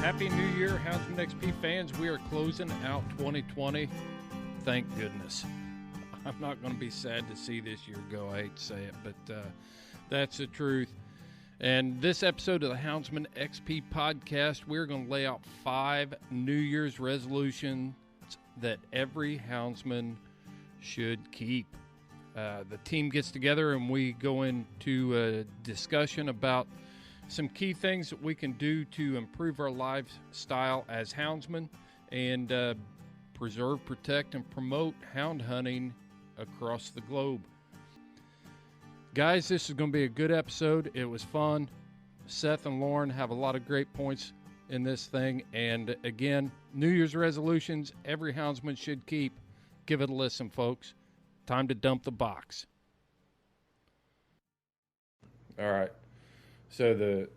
Happy New Year, Houndsman XP fans. We are closing out 2020. Thank goodness. I'm not going to be sad to see this year go. I hate to say it, but that's the truth. And this episode of the Houndsman XP Podcast, we're going to lay out 5 New Year's resolutions that every houndsman should keep. The team gets together and we go into a discussion about some key things that we can do to improve our lifestyle as houndsmen and preserve, protect, and promote hound hunting across the globe. Guys, this is going to be a good episode. It was fun. Seth and Lauren have a lot of great points in this thing. And again, New Year's resolutions every houndsman should keep. Give it a listen, folks. Time to dump the box. All right. So the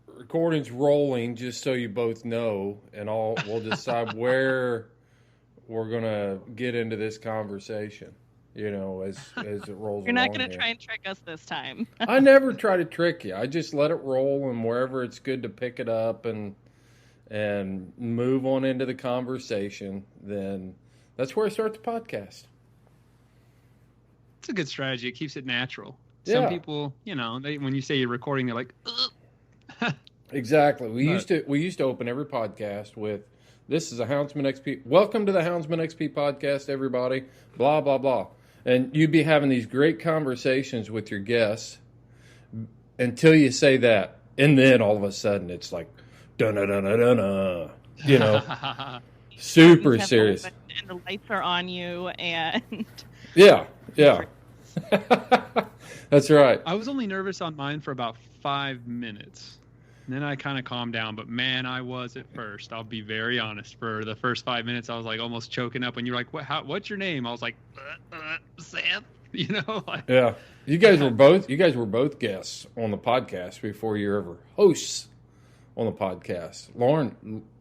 recording's rolling, just so you both know, and we'll decide where we're going to get into this conversation, you know, as it rolls. You're not going to try and trick us this time. I never try to trick you. I just let it roll, and wherever it's good to pick it up and move on into the conversation, then that's where I start the podcast. It's a good strategy. It keeps it natural. Yeah. Some people, you know, when you say you're recording, they're like, ugh. Exactly. We used to open every podcast with, "This is a Houndsman XP. Welcome to the Houndsman XP Podcast, everybody." Blah blah blah, and you'd be having these great conversations with your guests until you say that, and then all of a sudden it's like, dun dun dun dun dun, you know, super serious. And the lights are on you, and yeah. That's right. I was only nervous on mine for about 5 minutes. And then I kind of calmed down. But, man, I was at first. I'll be very honest. For the first 5 minutes, I was, like, almost choking up. When you're like, what's your name? I was like, Sam. You know? Like, yeah. You guys were both guests on the podcast before you were ever hosts on the podcast.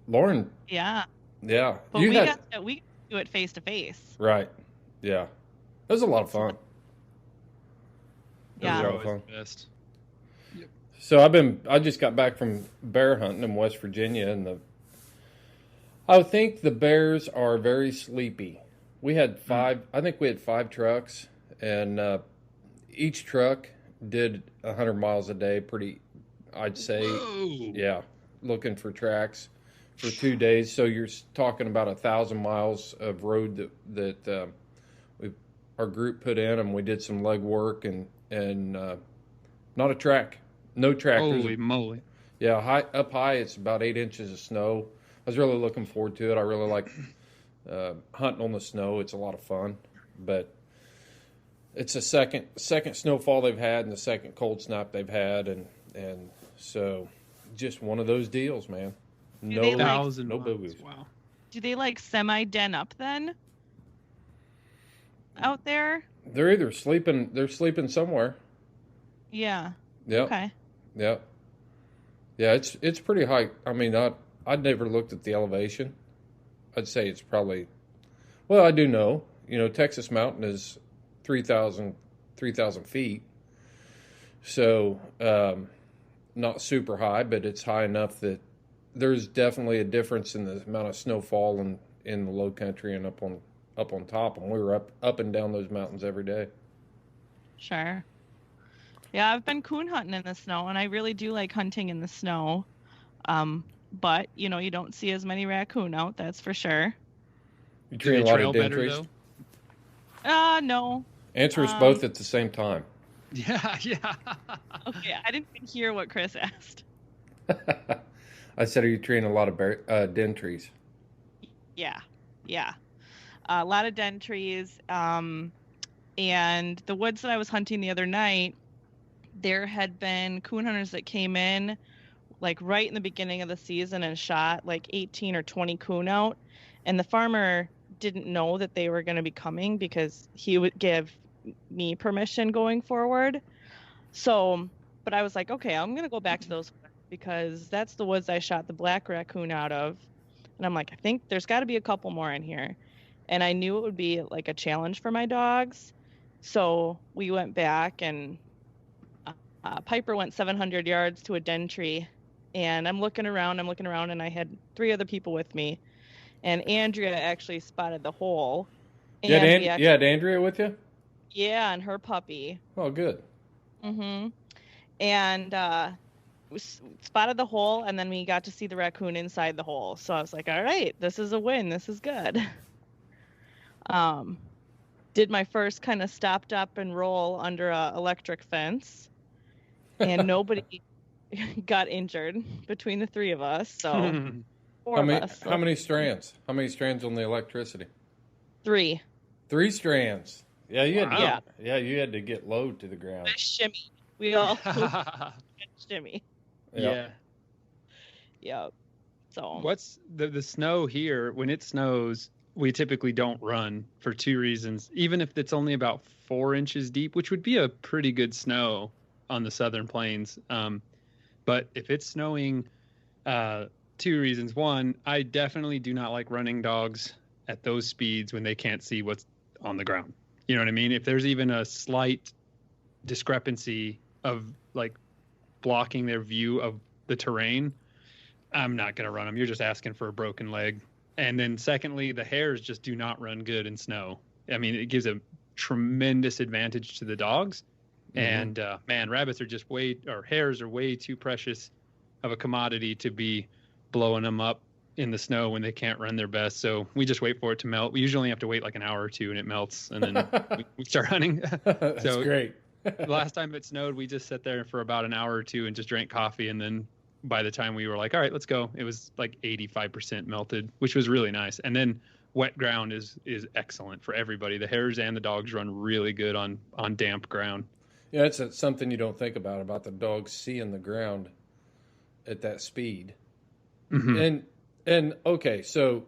Lauren. Yeah. Yeah. But we got to do it face to face. Right. Yeah. It was a lot of fun. Yeah. Best. Yep. So I just got back from bear hunting in West Virginia, and I think the bears are very sleepy. We had 5 trucks, and each truck did 100 miles a day, I'd say. Whoa. Yeah, looking for tracks for 2 days. So you're talking about 1,000 miles of road that our group put in, and we did some leg work and not a track, no tractors. Holy moly! Yeah, up high, it's about 8 inches of snow. I was really looking forward to it. I really like hunting on the snow. It's a lot of fun, but it's a second snowfall they've had and the second cold snap they've had, and so just one of those deals, man. No boo-boos. Wow. Do they like semi-den up then? Out there? They're either sleeping. They're sleeping somewhere. Yeah. Yep. Okay. Yep. Yeah, it's pretty high. I mean, I'd never looked at the elevation. I'd say it's probably. Well, I do know. You know, Texas Mountain is 3,000 feet. So, not super high, but it's high enough that there's definitely a difference in the amount of snowfall in the low country and up on top, and we were up and down those mountains every day. Sure. Yeah, I've been coon hunting in the snow, and I really do like hunting in the snow. But, you know, you don't see as many raccoon out, that's for sure. You treat a lot of den trees? No. Answer us both at the same time. Yeah. Okay, I didn't even hear what Chris asked. I said, are you treating a lot of den trees? Yeah. A lot of den trees. And the woods that I was hunting the other night, there had been coon hunters that came in like right in the beginning of the season and shot like 18 or 20 coon out. And the farmer didn't know that they were going to be coming because he would give me permission going forward. So, but I was like, okay, I'm going to go back to those because that's the woods I shot the black raccoon out of. And I'm like, I think there's got to be a couple more in here. And I knew it would be like a challenge for my dogs. So we went back and Piper went 700 yards to a den tree and I'm looking around, and I had 3 other people with me, and Andrea actually spotted the hole. You had Andrea with you? Yeah, and her puppy. Oh, good. Mm-hmm. And we spotted the hole, and then we got to see the raccoon inside the hole. So I was like, all right, this is a win. This is good. Did my first kind of stopped up and roll under a electric fence, and nobody got injured between the 3 of us. So 4 of us. How many strands? How many strands on the electricity? 3. 3 strands. Yeah, you had Wow. you had to get low to the ground. Shimmy. We all shimmy. Yeah. Yep. So What's the snow here? When it snows, we typically don't run for 2 reasons. Even if it's only about 4 inches deep, which would be a pretty good snow on the southern plains. But if it's snowing, 2 reasons. One, I definitely do not like running dogs at those speeds when they can't see what's on the ground. You know what I mean? If there's even a slight discrepancy of like blocking their view of the terrain, I'm not going to run them. You're just asking for a broken leg. And then secondly, the hares just do not run good in snow. I mean, it gives a tremendous advantage to the dogs. Mm-hmm. And man, rabbits are just hares are way too precious of a commodity to be blowing them up in the snow when they can't run their best. So we just wait for it to melt. We usually have to wait like an hour or 2 and it melts, and then we start running. That's great. The last time it snowed, we just sat there for about an hour or 2 and just drank coffee. And then by the time we were like, all right, let's go, it was like 85% melted, which was really nice. And then wet ground is excellent for everybody. The hares and the dogs run really good on damp ground. Yeah, it's something you don't think about the dogs seeing the ground at that speed. Mm-hmm. And okay, so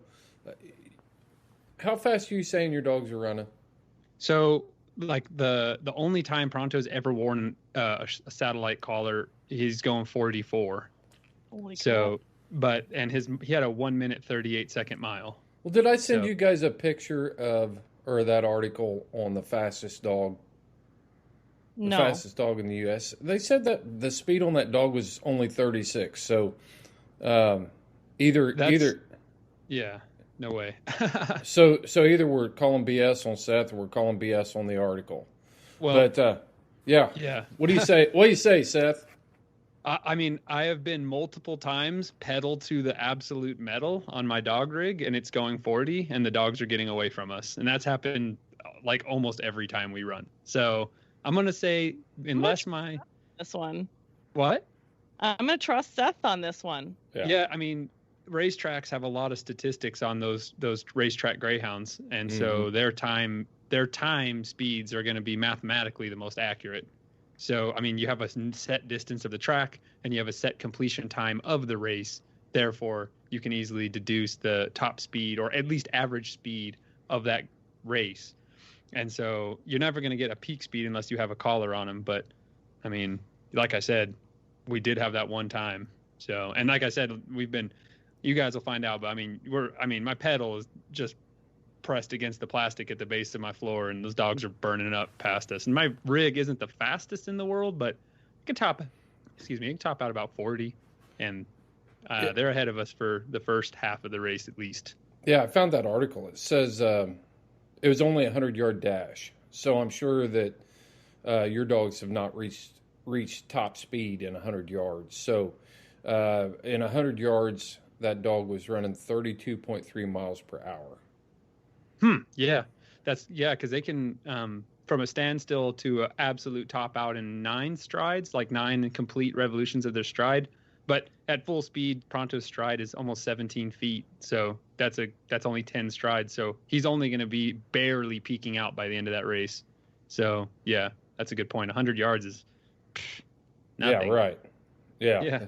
how fast are you saying your dogs are running? So like the only time Pronto's ever worn a satellite collar, he's going 44. Holy so cow. He had a 1 minute 38-second mile. Well, did I send you guys a picture of that article on the fastest dog? The fastest dog in the U.S. They said that the speed on that dog was only 36. So either yeah, no way. so either we're calling BS on Seth or we're calling BS on the article. Well, but yeah. What do you say? What do you say, Seth? I mean, I have been multiple times pedal to the absolute metal on my dog rig, and it's going 40, and the dogs are getting away from us, and that's happened like almost every time we run. So I'm gonna say, unless this one. What? I'm gonna trust Seth on this one. Yeah, I mean, racetracks have a lot of statistics on those racetrack greyhounds, and so their time speeds are going to be mathematically the most accurate. So I mean, you have a set distance of the track and you have a set completion time of the race. Therefore, you can easily deduce the top speed or at least average speed of that race. And so you're never going to get a peak speed unless you have a collar on them. But I mean, like I said, we did have that one time. So, and like I said, you guys will find out, but I mean, my pedal is just pressed against the plastic at the base of my floor, and those dogs are burning up past us. And my rig isn't the fastest in the world, but it can top out about 40, and they're ahead of us for the first half of the race at least. Yeah, I found that article. It says it was only a 100-yard dash, so I'm sure that your dogs have not reached top speed in 100 yards. So in 100 yards, that dog was running 32.3 miles per hour. Yeah, because they can from a standstill to an absolute top out in 9 strides, like 9 complete revolutions of their stride. But at full speed, Pronto's stride is almost 17 feet, so that's only 10 strides. So he's only going to be barely peaking out by the end of that race. So yeah, that's a good point. 100 yards is nothing. Yeah, right. Yeah.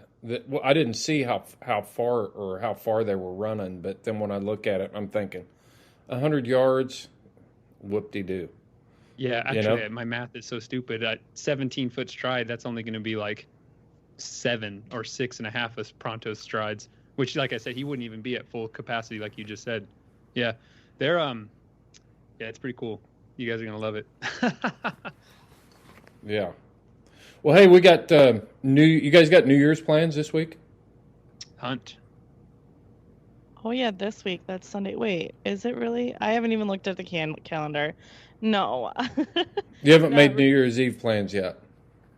I didn't see how far they were running, but then when I look at it, I'm thinking 100 yards, whoop-de-doo. Yeah, actually, my math is so stupid. At 17-foot stride, that's only going to be like 7 or 6.5 of Pronto's strides, which, like I said, he wouldn't even be at full capacity, like you just said. Yeah, they're it's pretty cool. You guys are going to love it. Yeah. Well, hey, we got you guys got New Year's plans this week? Hunt. Oh yeah, this week. That's Sunday. Wait, is it really? I haven't even looked at the calendar. No. You haven't Not made New Year's Eve plans yet.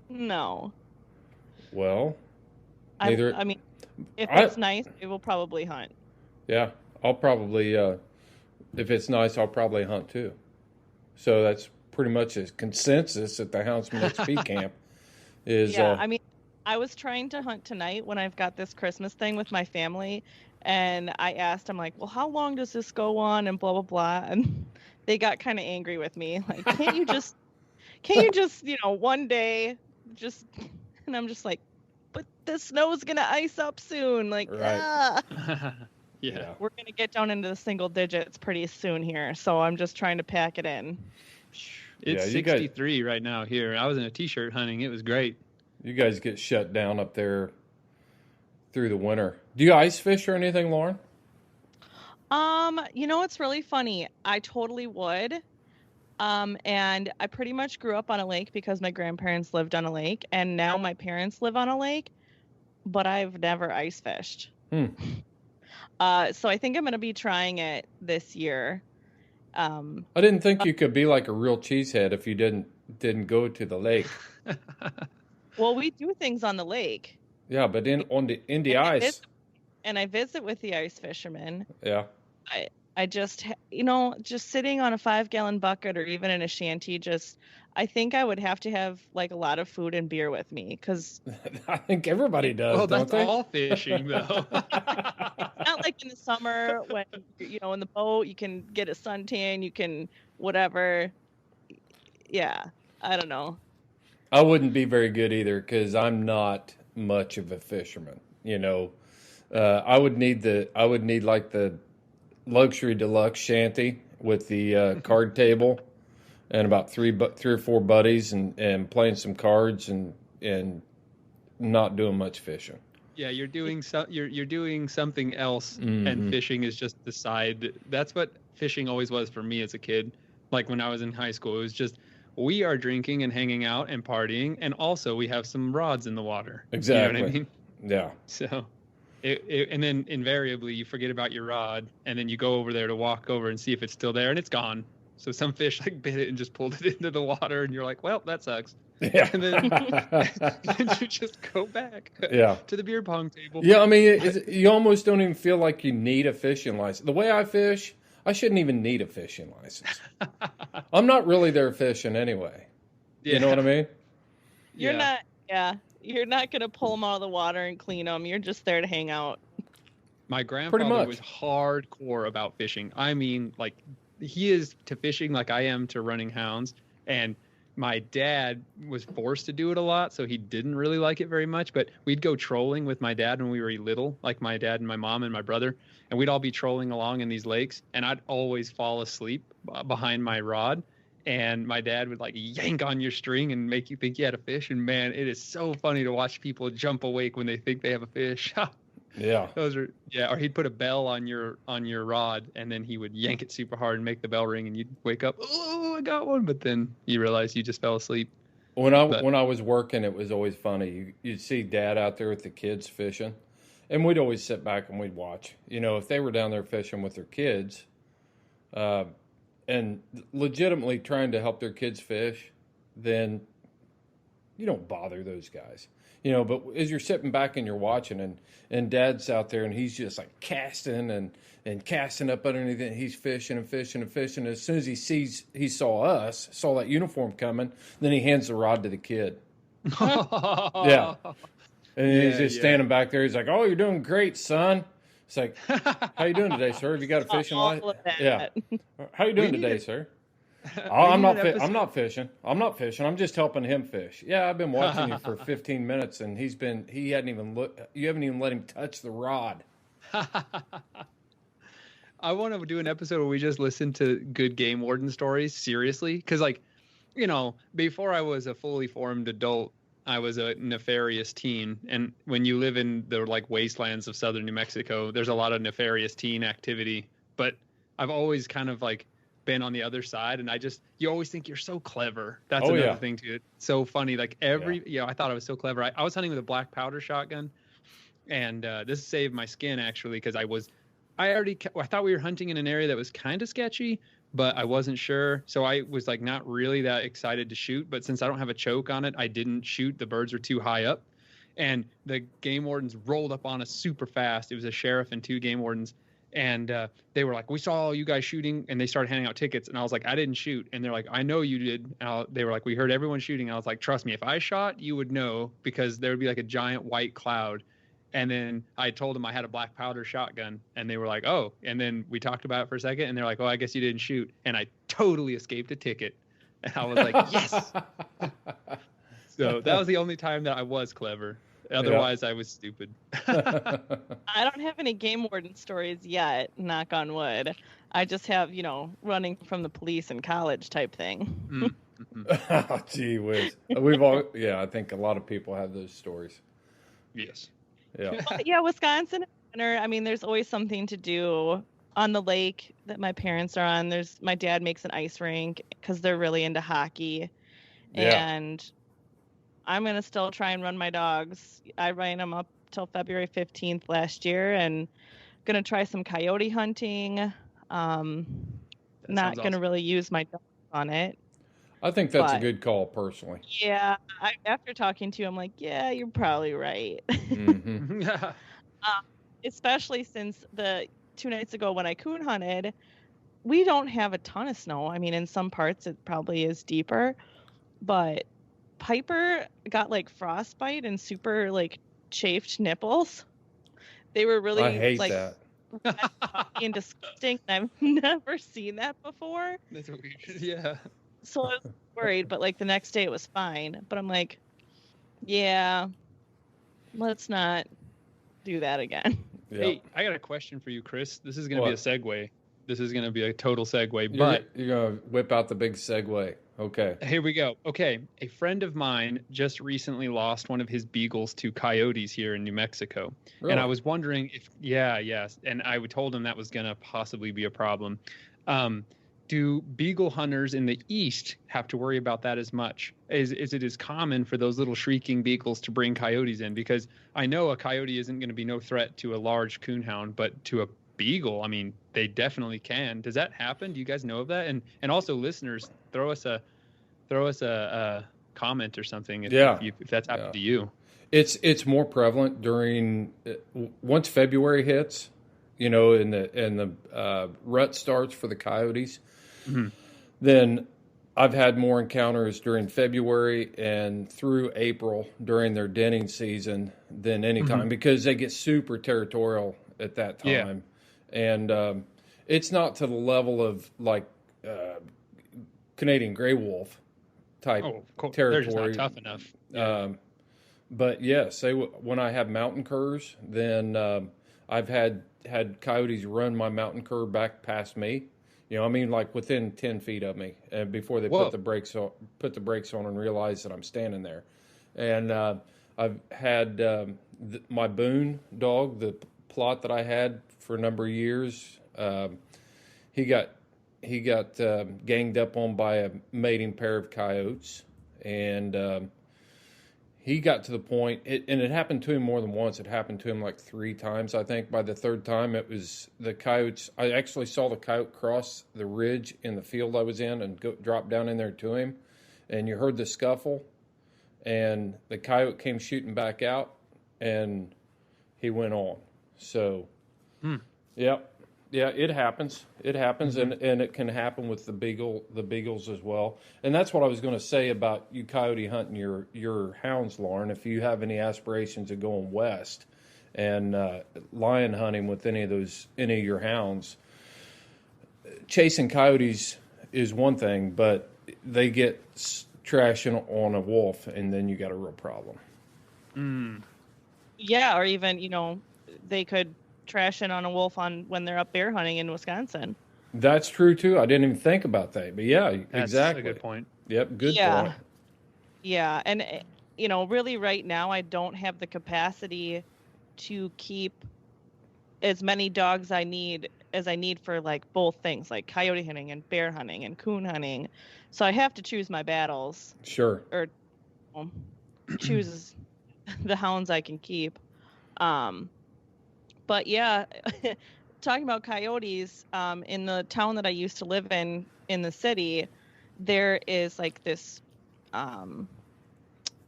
No. Well, neither. I mean, if it's nice, we will probably hunt. Yeah, I'll probably, if it's nice, I'll probably hunt too. So that's pretty much a consensus at the Houndsman XP camp. Yeah, I mean, I was trying to hunt tonight when I've got this Christmas thing with my family, and I asked, I'm like, well, how long does this go on, and blah blah blah, and they got kind of angry with me, like, can't you just, one day, just, and I'm just like, but the snow's gonna ice up soon, like, right. Yeah, we're gonna get down into the single digits pretty soon here, so I'm just trying to pack it in. It's 63 right now here. I was in a t-shirt hunting. It was great. You guys get shut down up there through the winter. Do you ice fish or anything, Lauren? It's really funny. I totally would. And I pretty much grew up on a lake because my grandparents lived on a lake, and now my parents live on a lake, but I've never ice fished. So I think I'm going to be trying it this year. I didn't think you could be like a real cheesehead if you didn't go to the lake. Well, we do things on the lake. Yeah, but in the ice. I visit with the ice fishermen. Yeah. I just, just sitting on a 5-gallon bucket or even in a shanty, I think I would have to have like a lot of food and beer with me because I think everybody does. Well, don't that's they? all fishing though. Not like in the summer when, in the boat, you can get a suntan, you can whatever. Yeah, I don't know. I wouldn't be very good either because I'm not much of a fisherman. I would need like the luxury deluxe shanty with the card table and about three or four buddies and playing some cards and not doing much fishing. Yeah, you're doing something else, and fishing is just the side. That's what fishing always was for me as a kid. Like when I was in high school, it was just we are drinking and hanging out and partying, and also we have some rods in the water. Exactly. You know what I mean? Yeah. So, and then invariably you forget about your rod, and then you go over there to walk over and see if it's still there, and it's gone. So some fish like bit it and just pulled it into the water, and you're like, well, that sucks. Yeah. And then you just go back to the beer pong table. Yeah, I mean, you almost don't even feel like you need a fishing license. The way I fish, I shouldn't even need a fishing license. I'm not really there fishing anyway. Yeah. You know what I mean? You're not going to pull them out of the water and clean them. You're just there to hang out. My grandfather was hardcore about fishing. I mean, like, he is to fishing like I am to running hounds. And my dad was forced to do it a lot, so he didn't really like it very much. But we'd go trolling with my dad when we were little, like my dad and my mom and my brother. And we'd all be trolling along in these lakes. And I'd always fall asleep behind my rod. And my dad would like yank on your string and make you think you had a fish. And man, it is so funny to watch people jump awake when they think they have a fish. Yeah. Or he'd put a bell on your rod, and then he would yank it super hard and make the bell ring, and you'd wake up, oh, I got one. But then you realize you just fell asleep. When I was working, it was always funny. You'd see Dad out there with the kids fishing, and we'd always sit back and we'd watch. If they were down there fishing with their kids, and legitimately trying to help their kids fish, then you don't bother those guys. But as you're sitting back and you're watching and Dad's out there and he's just like casting and casting up underneath it, and he's fishing and fishing and fishing. As soon as he saw that uniform coming, then he hands the rod to the kid. Yeah. And he's just standing back there. He's like, "Oh, you're doing great, son." It's like, "How you doing today, sir? Have you got a fishing license?" Yeah. "How you doing today, sir?" I'm not fishing. I'm just helping him fish. Yeah, I've been watching you for 15 minutes, and you haven't even let him touch the rod. I want to do an episode where we just listen to good game warden stories seriously, because before I was a fully formed adult, I was a nefarious teen, and when you live in the like wastelands of southern New Mexico, there's a lot of nefarious teen activity. But I've always kind of like been on the other side, and you always think you're so clever. That's another thing too. It's so funny. Like I thought I was so clever. I was hunting with a black powder shotgun, And this saved my skin, actually, because I thought we were hunting in an area that was kind of sketchy, but I wasn't sure. So I was like not really that excited to shoot. But since I don't have a choke on it, I didn't shoot. The birds were too high up. And the game wardens rolled up on us super fast. It was a sheriff and 2 game wardens. And they were like, we saw you guys shooting. And they started handing out tickets. And I was like, I didn't shoot. And they're like, I know you did. And they were like, we heard everyone shooting. And I was like, trust me, if I shot, you would know, because there would be like a giant white cloud. And then I told them I had a black powder shotgun. And they were like, oh. And then we talked about it for a second. And they're like, oh, I guess you didn't shoot. And I totally escaped a ticket. And I was like, yes. So that was the only time that I was clever. Otherwise, I was stupid. I don't have any game warden stories yet, knock on wood. I just have, running from the police in college type thing. Oh, gee whiz. I think a lot of people have those stories. Yes. Yeah. Well, yeah, Wisconsin winter. I mean, there's always something to do on the lake that my parents are on. My dad makes an ice rink because they're really into hockey. Yeah. And I'm going to still try and run my dogs. I ran them up till February 15th last year, and going to try some coyote hunting. Not going to really use my dogs on it. I think that's a good call, personally. Yeah. After talking to you, I'm like, yeah, you're probably right. Mm-hmm. Especially since the 2 nights ago when I coon hunted, we don't have a ton of snow. I mean, in some parts it probably is deeper, but Piper got like frostbite and super like chafed nipples. They were really I hate that. and disgusting. I've never seen that before. That's weird. Yeah. So I was worried, but like the next day it was fine. But I'm like, yeah, let's not do that again. Yeah. Hey, I got a question for you, Chris. This is going to be a segue. This is going to be a total segue, but you're going to whip out the big segue. Okay. Here we go. Okay. A friend of mine just recently lost one of his beagles to coyotes here in New Mexico. Really? And I was wondering if, yes. And I told him that was going to possibly be a problem. Do beagle hunters in the East have to worry about that as much? Is it as common for those little shrieking beagles to bring coyotes in? Because I know a coyote isn't going to be no threat to a large coonhound, but to a beagle, I mean, they definitely can. Does that happen? Do you guys know of that? And also, listeners, throw us a comment or something if that's happened to you. It's more prevalent during once February hits, and the rut starts for the coyotes. Mm-hmm. Then I've had more encounters during February and through April during their denning season than any time, because they get super territorial at that time. Yeah. And it's not to the level of like Canadian gray wolf type territory. They're just not tough enough. Yeah. But yes, when I have mountain curs, then I've had coyotes run my mountain cur back past me. Like within 10 feet of me, before they put the brakes on and realize that I'm standing there. And I've had my Boone dog, the plot that I had for a number of years. He got ganged up on by a mating pair of coyotes, and he got to the point, and it happened to him more than once. It happened to him like 3 times, I think. By the 3rd time, it was the coyotes. I actually saw the coyote cross the ridge in the field I was in and drop down in there to him. And you heard the scuffle, and the coyote came shooting back out, and he went on. So, yeah, it happens. It happens, and it can happen with the beagles as well. And that's what I was going to say about you coyote hunting your hounds, Lauren. If you have any aspirations of going west and lion hunting with any of your hounds, chasing coyotes is one thing, but they get trashing on a wolf, and then you got a real problem. Yeah, or even they could trash in on a wolf when they're up bear hunting in Wisconsin. That's true too. I didn't even think about that, but yeah, that's exactly. A good point. Yep, good point. Yeah, and really right now I don't have the capacity to keep as many dogs as I need for like both things, like coyote hunting and bear hunting and coon hunting. So I have to choose my battles. Sure. Or choose the hounds I can keep. But yeah, talking about coyotes, in the town that I used to live in the city, there is like this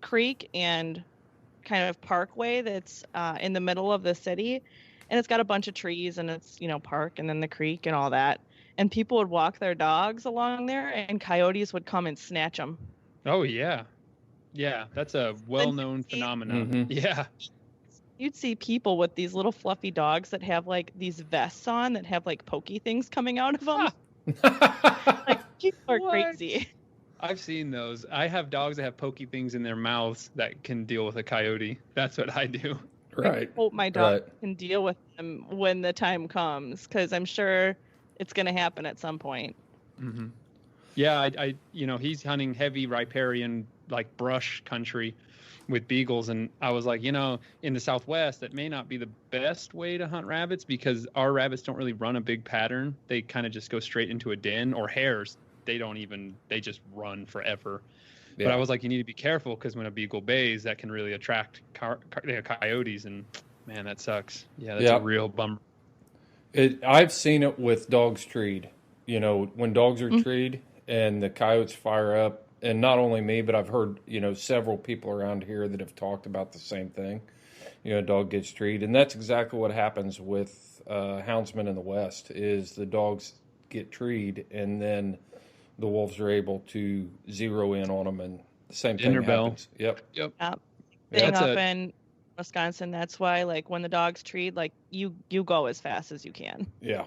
creek and kind of parkway that's in the middle of the city, and it's got a bunch of trees, and it's, park and then the creek and all that. And people would walk their dogs along there, and coyotes would come and snatch them. Oh yeah, yeah, that's a well-known phenomenon. Mm-hmm. Yeah. You'd see people with these little fluffy dogs that have like these vests on that have like pokey things coming out of them. Like, people are crazy. I've seen those. I have dogs that have pokey things in their mouths that can deal with a coyote. That's what I do. Right. I hope my dog can deal with them when the time comes, because I'm sure it's going to happen at some point. Mm-hmm. Yeah, I he's hunting heavy riparian, like brush country with beagles, and I was like, in the Southwest, that may not be the best way to hunt rabbits, because our rabbits don't really run a big pattern. They kind of just go straight into a den, or hares. They just run forever. Yeah. But I was like, you need to be careful, because when a beagle bays, that can really attract coyotes, and man, that sucks. Yeah, that's a real bummer. I've seen it with dogs treed. When dogs are treed and the coyotes fire up, and not only me, but I've heard, several people around here that have talked about the same thing. A dog gets treed, and that's exactly what happens with houndsmen in the West, is the dogs get treed, and then the wolves are able to zero in on them, and the same thing happens. Yep. Being up in Wisconsin, that's why, like, when the dog's treed, like, you go as fast as you can. Yeah.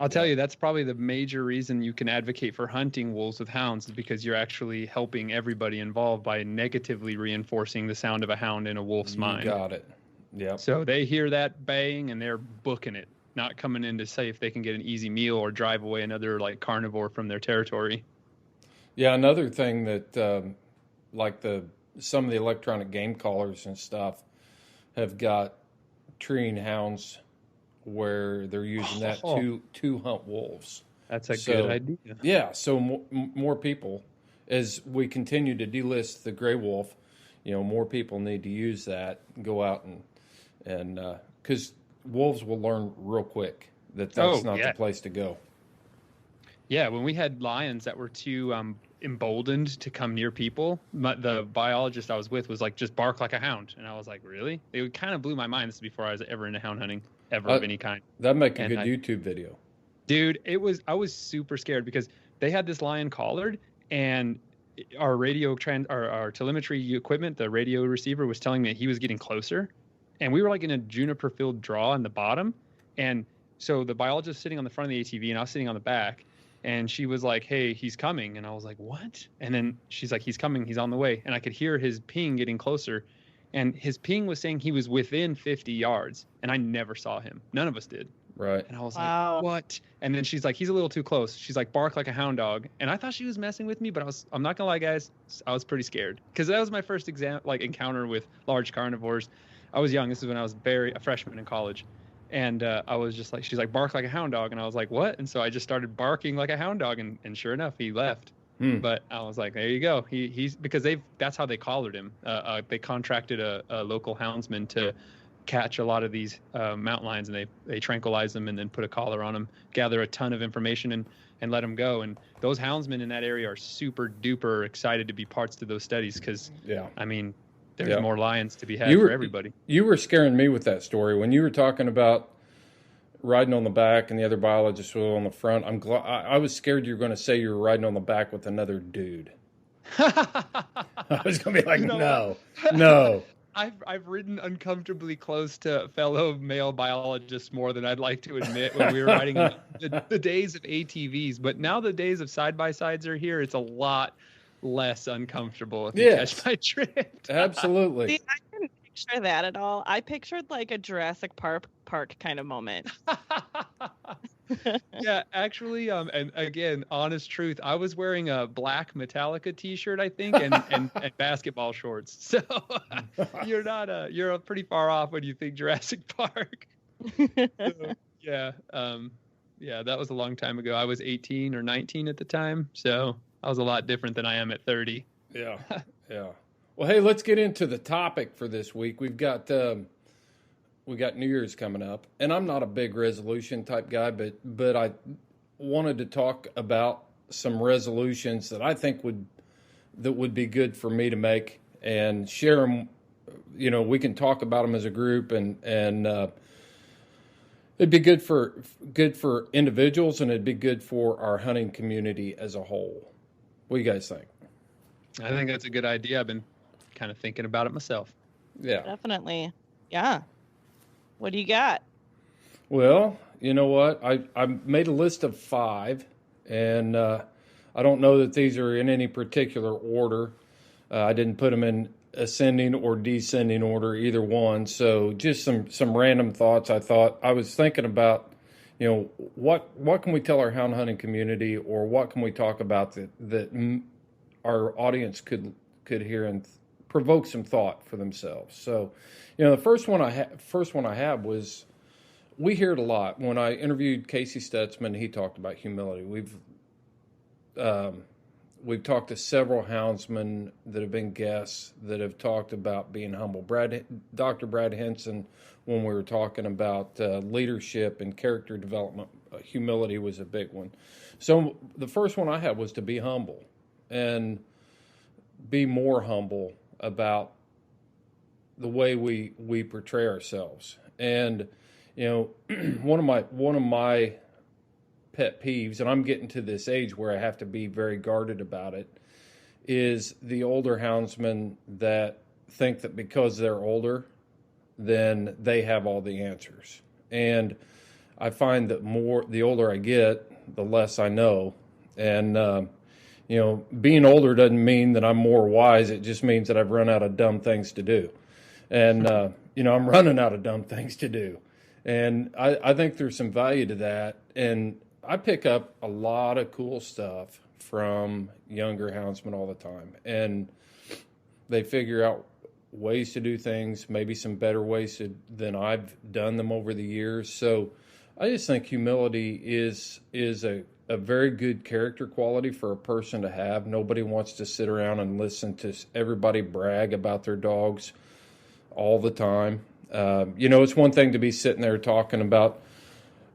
I'll tell you, that's probably the major reason you can advocate for hunting wolves with hounds, is because you're actually helping everybody involved by negatively reinforcing the sound of a hound in a wolf's mind. Got it. Yeah. So they hear that baying and they're booking it, not coming in to say if they can get an easy meal or drive away another like carnivore from their territory. Yeah, another thing that some of the electronic game callers and stuff have got treeing hounds where they're using that to hunt wolves. That's a good idea. Yeah, so more people, as we continue to delist the gray wolf, more people need to use that, go out and because wolves will learn real quick that's not the place to go. Yeah, when we had lions that were too emboldened to come near people, the biologist I was with was like, just bark like a hound. And I was like, really? It kind of blew my mind. This is before I was ever into hound hunting, of any kind. That'd make a good YouTube video. Dude, I was super scared, because they had this lion collared, and our our telemetry equipment, the radio receiver, was telling me that he was getting closer. And we were like in a juniper filled draw in the bottom. And so the biologist sitting on the front of the ATV, and I was sitting on the back. And she was like, hey, he's coming. And I was like, what? And then she's like, he's coming. He's on the way. And I could hear his ping getting closer. And his ping was saying he was within 50 yards. And I never saw him. None of us did. Right. And I was like, what? And then she's like, he's a little too close. She's like, bark like a hound dog. And I thought she was messing with me, but I'm not going to lie, guys. I was pretty scared. Because that was my first encounter with large carnivores. I was young. This is when I was a freshman in college. And I was just like, she's like, bark like a hound dog. And I was like, what? And so I just started barking like a hound dog. And sure enough, he left. But I was like, there you go. He's because that's how they collared him. They contracted a local houndsman to catch a lot of these mountain lions, and they tranquilize them and then put a collar on them, gather a ton of information and let them go. And those houndsmen in that area are super duper excited to be parts of those studies, because, I mean, there's more lions to be had for everybody. You were scaring me with that story when you were talking about riding on the back and the other biologist was on the front. I was scared you were going to say you were riding on the back with another dude. I was going to be like, no. I've ridden uncomfortably close to fellow male biologists more than I'd like to admit when we were riding the days of ATVs. But now the days of side-by-sides are here. It's a lot less uncomfortable if you catch my drift. Absolutely. See, I didn't picture that at all. I pictured like a Jurassic Park kind of moment. Yeah, actually, and again, honest truth, I was wearing a black Metallica t-shirt, I think, and basketball shorts. So you're pretty far off when you think Jurassic Park. So, yeah, that was a long time ago. I was 18 or 19 at the time, so I was a lot different than I am at 30. Yeah. Well, hey, let's get into the topic for this week. We've got New Year's coming up, and I'm not a big resolution type guy, but I wanted to talk about some resolutions that I think would be good for me to make and share them. You know, we can talk about them as a group, and it'd be good for individuals, and it'd be good for our hunting community as a whole. What do you guys think? I think that's a good idea. I've been kind of thinking about it myself. Yeah, Definitely. Yeah. What do you got? well, you know what? I made a list of 5, and I don't know that these are in any particular order. I didn't put them in ascending or descending order, either one. So just some random thoughts. I was thinking about, you know, what can we tell our hound hunting community, or what can we talk about that our audience could hear and provoke some thought for themselves. So, you know, the first one I had was, we hear it a lot. When I interviewed Casey Stutzman, he talked about humility. We've talked to several houndsmen that have been guests that have talked about being humble. Dr. Brad Henson, when we were talking about leadership and character development, humility was a big one. So the first one I had was to be humble and be more humble about the way we portray ourselves. And, you know, one of my pet peeves, and I'm getting to this age where I have to be very guarded about it, is the older houndsmen that think that because they're older, then they have all the answers. And I find that the older I get, the less I know. And, you know, being older doesn't mean that I'm more wise. It just means that I've run out of dumb things to do. And, you know, I'm running out of dumb things to do. And I think there's some value to that. And I pick up a lot of cool stuff from younger houndsmen all the time. And they figure out ways to do things, maybe some better ways than I've done them over the years. So I just think humility is a very good character quality for a person to have. Nobody wants to sit around and listen to everybody brag about their dogs all the time. You know, it's one thing to be sitting there talking about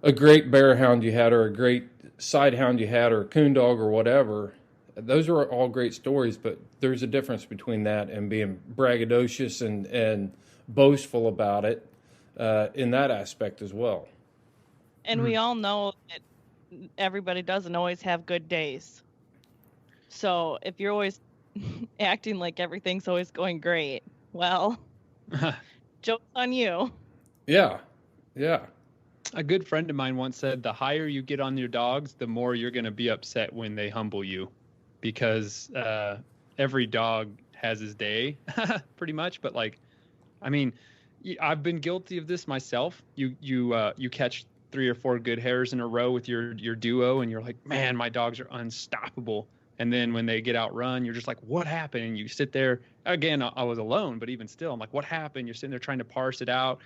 a great bear hound you had, or a great side hound you had, or a coon dog, or whatever. Those are all great stories, but there's a difference between that and being braggadocious and boastful about it in that aspect as well. And we all know that everybody doesn't always have good days. So if you're always acting like everything's always going great, well, joke's on you. Yeah, yeah. A good friend of mine once said, the higher you get on your dogs, the more you're going to be upset when they humble you, because every dog has his day pretty much. But like, I mean, I've been guilty of this myself. You catch 3 or 4 good hairs in a row with your duo, and you're like, man, my dogs are unstoppable. And then when they get outrun, you're just like, what happened? And you sit there again. I was alone, but even still, I'm like, what happened? You're sitting there trying to parse it out,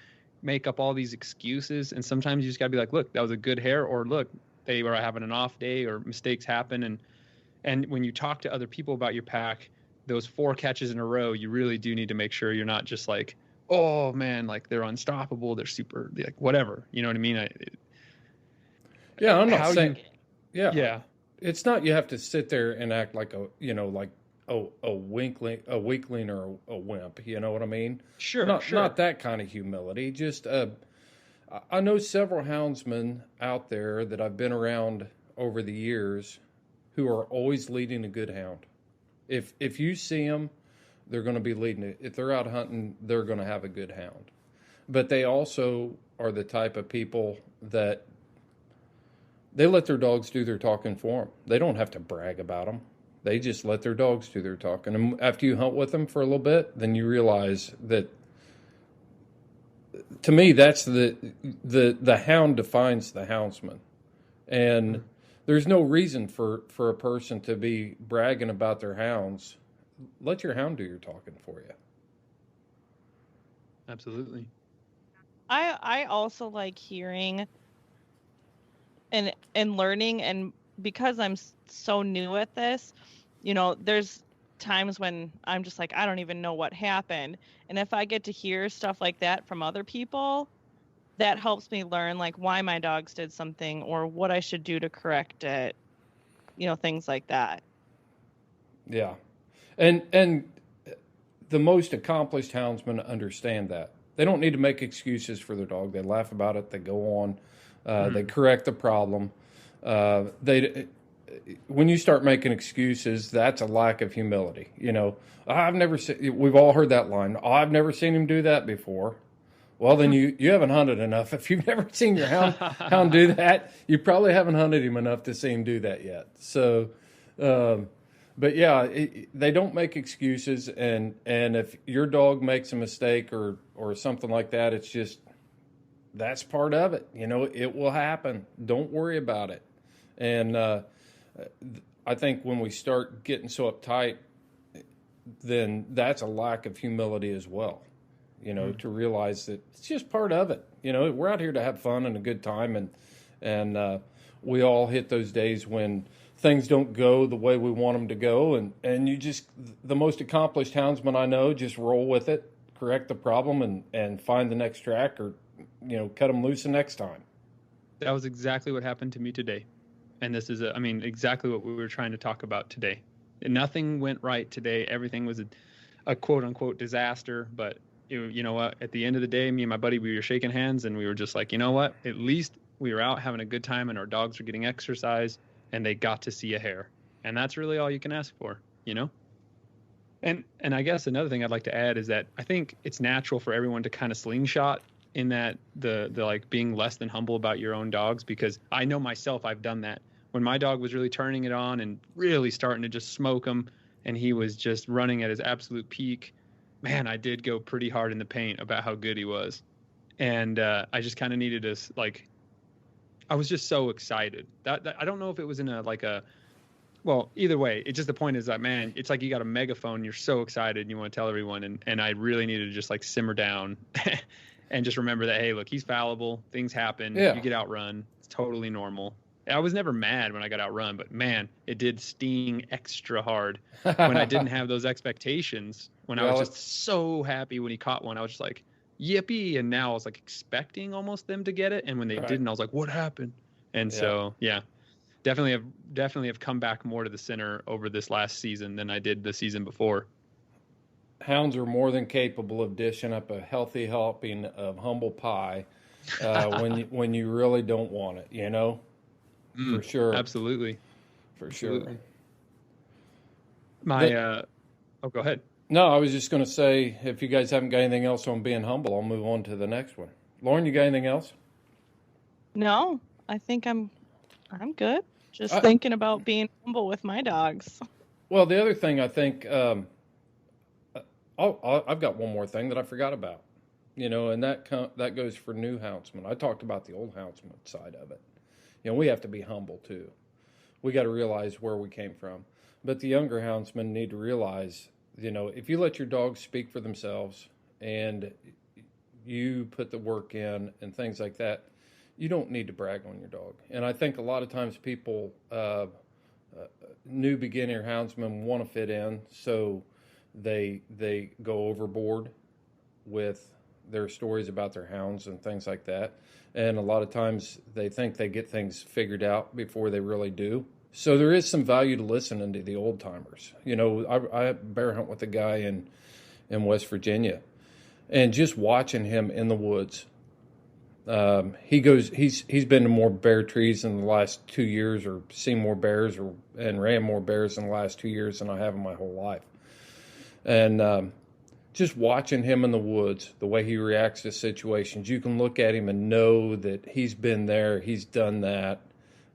make up all these excuses. And sometimes you just gotta be like, look, that was a good hair, or look, they were having an off day, or mistakes happen. And when you talk to other people about your pack, those 4 catches in a row, you really do need to make sure you're not just like, oh man, like they're unstoppable, they're super, like whatever, you know what I mean? Yeah, I'm not saying. Yeah. It's not you have to sit there and act like a weakling or a wimp. You know what I mean? Sure. Not that kind of humility. Just I know several houndsmen out there that I've been around over the years who are always leading a good hound. If you see them, they're going to be leading it. If they're out hunting, they're going to have a good hound. But they also are the type of people that they let their dogs do their talking for them. They don't have to brag about them. They just let their dogs do their talking. And after you hunt with them for a little bit, then you realize that, to me, that's the hound defines the houndsman. And there's no reason for a person to be bragging about their hounds. Let your hound do your talking for you. Absolutely. I also like hearing and learning, and because I'm so new at this, you know, there's times when I'm just like, I don't even know what happened. And if I get to hear stuff like that from other people, that helps me learn like why my dogs did something or what I should do to correct it, things like that. Yeah. And the most accomplished houndsmen understand that. They don't need to make excuses for their dog. They laugh about it. They go on. They correct the problem. When you start making excuses, that's a lack of humility. We've all heard that line. Oh, I've never seen him do that before. Well, then you haven't hunted enough. If you've never seen your hound do that, you probably haven't hunted him enough to see him do that yet. So, but yeah, they don't make excuses. And if your dog makes a mistake or something like that, it's just, that's part of it. It will happen. Don't worry about it. And I think when we start getting so uptight, then that's a lack of humility as well. To realize that it's just part of it. We're out here to have fun and a good time, and we all hit those days when things don't go the way we want them to go, and you just, the most accomplished houndsman I know, just roll with it, correct the problem, and find the next track, or cut them loose the next time. That was exactly what happened to me today, and this is exactly what we were trying to talk about today. Nothing went right today. Everything was a quote unquote disaster, but you know what? At the end of the day, me and my buddy, we were shaking hands, and we were just like, you know what? At least we were out having a good time, and our dogs are getting exercise, and they got to see a hare. And that's really all you can ask for, And I guess another thing I'd like to add is that I think it's natural for everyone to kind of slingshot in that the like being less than humble about your own dogs, because I know myself, I've done that. When my dog was really turning it on and really starting to just smoke him, and he was just running at his absolute peak, man, I did go pretty hard in the paint about how good he was. And I just kind of needed to, I was just so excited. That I don't know if it was in well, either way, it's just, the point is that, man, it's like you got a megaphone, you're so excited, and you want to tell everyone. And I really needed to just simmer down and just remember that, hey, look, he's fallible. Things happen. Yeah. You get outrun. It's totally normal. I was never mad when I got outrun, but man, it did sting extra hard when I didn't have those expectations. When I was just so happy when he caught one, I was just like, yippee. And now I was expecting almost them to get it. And when they didn't, I was like, what happened? And so, definitely have come back more to the center over this last season than I did the season before. Hounds are more than capable of dishing up a healthy helping of humble pie when you really don't want it, For sure. Absolutely. For sure. Go ahead. No, I was just going to say, if you guys haven't got anything else on being humble, I'll move on to the next one. Lauren, you got anything else? No, I think I'm good. Just thinking about being humble with my dogs. Well, the other thing I think, I've got one more thing that I forgot about, and that goes for new houndsmen. I talked about the old houndsman side of it. We have to be humble too. We got to realize where we came from. But the younger houndsmen need to realize, if you let your dogs speak for themselves and you put the work in and things like that, you don't need to brag on your dog. And I think a lot of times people, new beginner houndsmen, want to fit in, so they go overboard with their stories about their hounds and things like that. And a lot of times they think they get things figured out before they really do. So there is some value to listening to the old timers. I bear hunt with a guy in West Virginia, and just watching him in the woods. He's been to more bear trees in the last 2 years, or seen more bears, and ran more bears in the last 2 years than I have in my whole life. And just watching him in the woods, the way he reacts to situations, you can look at him and know that he's been there, he's done that,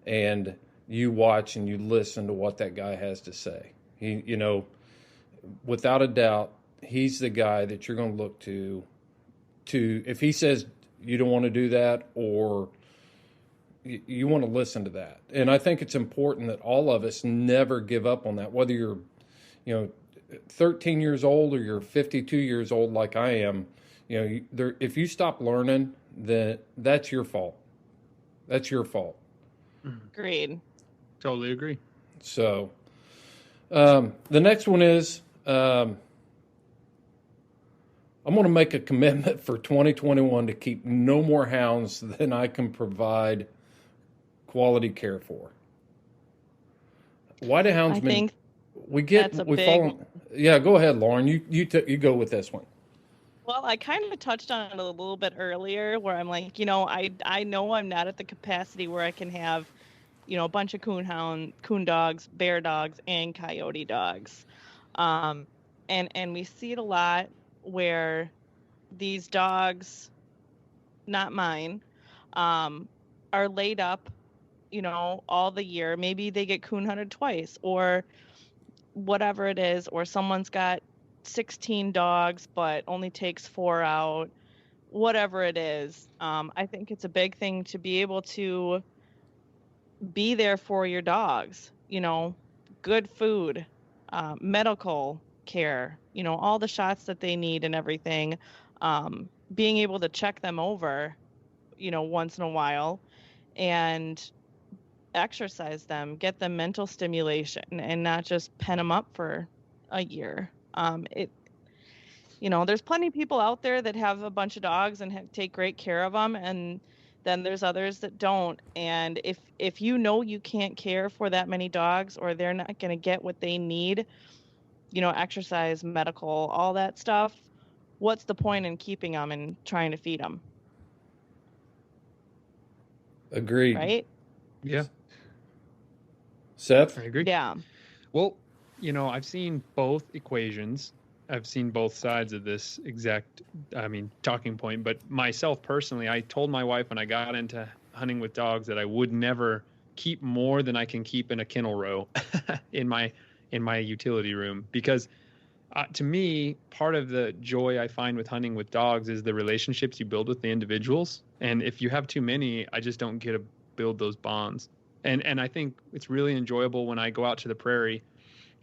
and you watch and you listen to what that guy has to say. He, without a doubt, he's the guy that you're going to look to if he says you don't want to do that, or you want to listen to that. And I think it's important that all of us never give up on that, whether you're, 13 years old or you're 52 years old like I am. If you stop learning, then that's your fault. That's your fault. Agreed. Totally agree. So the next one is, I'm going to make a commitment for 2021 to keep no more hounds than I can provide quality care for. Why do houndsmen? I think we fall. Yeah, go ahead, Lauren. You go with this one. Well, I kind of touched on it a little bit earlier, where I'm like, I know I'm not at the capacity where I can have, a bunch of coon dogs, bear dogs, and coyote dogs, and we see it a lot where these dogs, not mine, are laid up, all the year. Maybe they get coon hunted twice or whatever it is, or someone's got 16 dogs but only takes 4 out, whatever it is. I think it's a big thing to be able to be there for your dogs, good food, medical care, all the shots that they need and everything, being able to check them over, once in a while, and exercise them, get them mental stimulation, and not just pen them up for a year. There's plenty of people out there that have a bunch of dogs and take great care of them, and then there's others that don't. And if you can't care for that many dogs, or they're not going to get what they need, exercise, medical, all that stuff, what's the point in keeping them and trying to feed them? Agreed. Right? Yeah. Seth? I agree. Yeah. Well, I've seen both equations. I've seen both sides of this talking point. But myself personally, I told my wife when I got into hunting with dogs that I would never keep more than I can keep in a kennel row in my utility room, because to me, part of the joy I find with hunting with dogs is the relationships you build with the individuals. And if you have too many, I just don't get to build those bonds. And I think it's really enjoyable when I go out to the prairie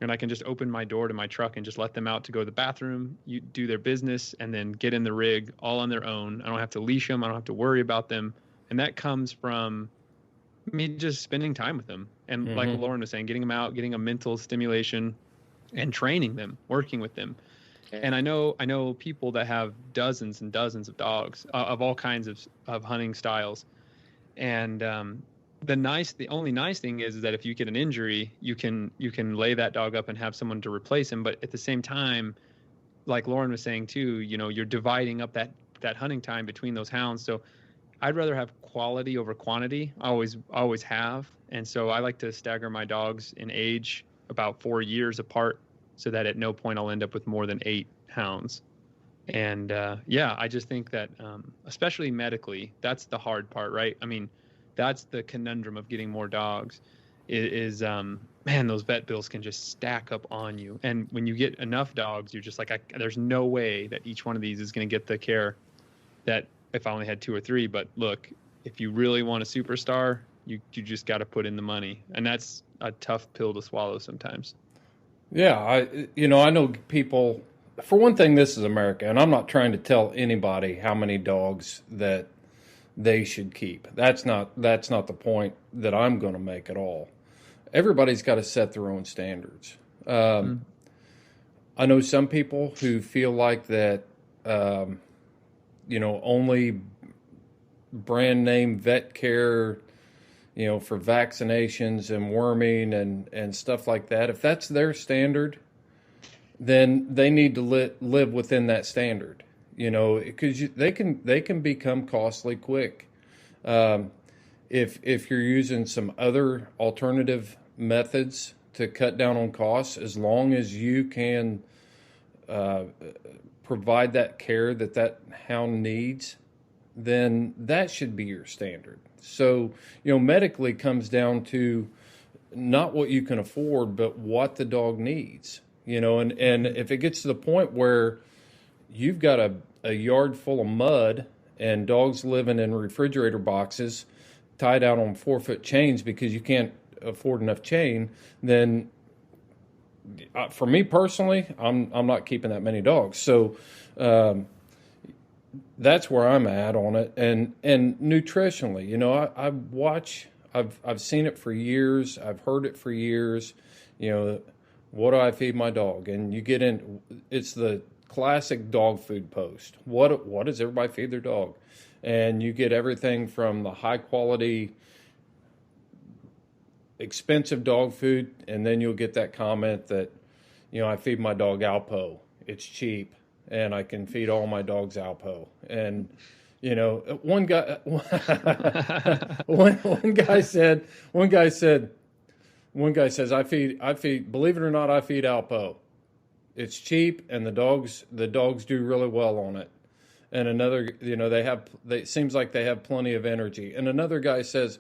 and I can just open my door to my truck and just let them out to go to the bathroom, do their business, and then get in the rig all on their own. I don't have to leash them. I don't have to worry about them. And that comes from me just spending time with them. And like Lauren was saying, getting them out, getting a mental stimulation, and training them, working with them. And I know people that have dozens and dozens of dogs of all kinds of hunting styles. And the only nice thing is that if you get an injury, you can lay that dog up and have someone to replace him. But at the same time, like Lauren was saying too, you're dividing up that hunting time between those hounds. So I'd rather have quality over quantity. I always have. And so I like to stagger my dogs in age about 4 years apart, so that at no point I'll end up with more than 8 hounds. And I just think that especially medically, that's the hard part, right? I mean, that's the conundrum of getting more dogs is those vet bills can just stack up on you. And when you get enough dogs, you're just like, there's no way that each one of these is going to get the care that if I only had 2 or 3. But look, if you really want a superstar, you just got to put in the money. And that's a tough pill to swallow sometimes. Yeah, I know people. For one thing, this is America, and I'm not trying to tell anybody how many dogs that they should keep. That's not the point that I'm going to make at all. Everybody's got to set their own standards. I know some people who feel like that, only brand name vet care, for vaccinations and worming and stuff like that. If that's their standard, then they need to live within that standard, because they can become costly quick. If you're using some other alternative methods to cut down on costs, as long as you can provide that care that hound needs, then that should be your standard. So, medically comes down to not what you can afford, but what the dog needs, and if it gets to the point where you've got a yard full of mud and dogs living in refrigerator boxes tied out on 4-foot chains because you can't afford enough chain, then for me personally, I'm not keeping that many dogs. So, that's where I'm at on it. And nutritionally, I've seen it for years. I've heard it for years. What do I feed my dog? And you get in, it's the classic dog food post. What does everybody feed their dog? And you get everything from the high quality, expensive dog food, and then you'll get that comment that, I feed my dog Alpo. It's cheap, and I can feed all my dogs Alpo. And one guy says I feed. Believe it or not, I feed Alpo. It's cheap, and the dogs do really well on it. And another, it seems like they have plenty of energy. And another guy says,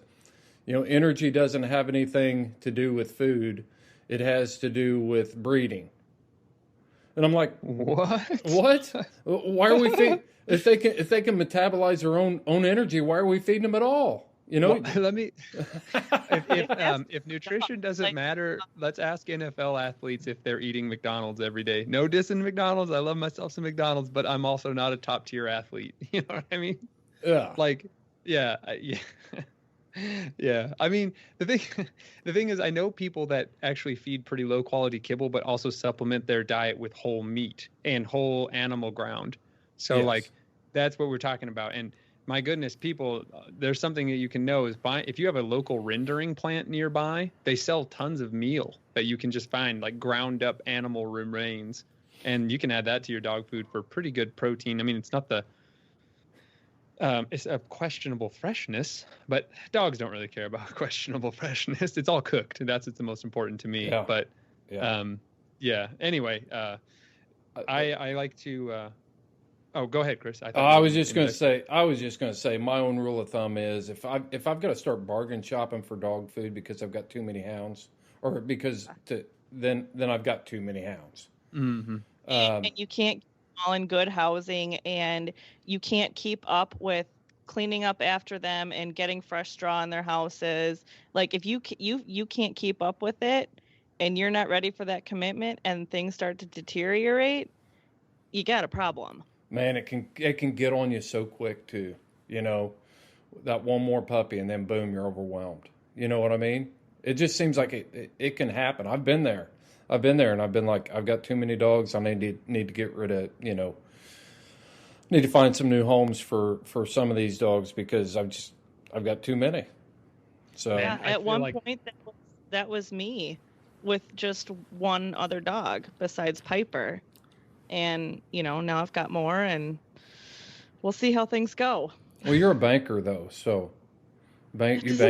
energy doesn't have anything to do with food. It has to do with breeding. And I'm like, what? Why are we feeding? If they can metabolize their own energy, why are we feeding them at all? Well, let me. If nutrition doesn't matter, let's ask NFL athletes if they're eating McDonald's every day. No dissing McDonald's. I love myself some McDonald's, but I'm also not a top tier athlete. You know what I mean? Yeah. Yeah. Yeah. I mean, the thing is, I know people that actually feed pretty low quality kibble, but also supplement their diet with whole meat and whole animal ground. So Yes. That's what we're talking about. And my goodness, people, there's something that you can know is if you have a local rendering plant nearby, they sell tons of meal that you can just find, like ground up animal remains, and you can add that to your dog food for pretty good protein. I mean, it's not it's a questionable freshness, but dogs don't really care about questionable freshness. It's all cooked, and that's what's the most important to me. Yeah. But Yeah. Anyway, I like to. Oh, go ahead, Chris. I was just going to say, my own rule of thumb is if I've got to start bargain shopping for dog food because I've got too many hounds, or then I've got too many hounds. Mm-hmm. And you can't keep them all in good housing, and you can't keep up with cleaning up after them and getting fresh straw in their houses. Like if you can't keep up with it, and you're not ready for that commitment, and things start to deteriorate, you got a problem. Man, it can get on you so quick too. That one more puppy and then boom, you're overwhelmed. You know what I mean? It just seems like it can happen. I've been there, and I've been like, I've got too many dogs. I need to get rid of. Need to find some new homes for some of these dogs because I've got too many. So Yeah, at one point that was me with just one other dog besides Piper. And, now I've got more, and we'll see how things go. Well, you're a banker, though, so you bankers.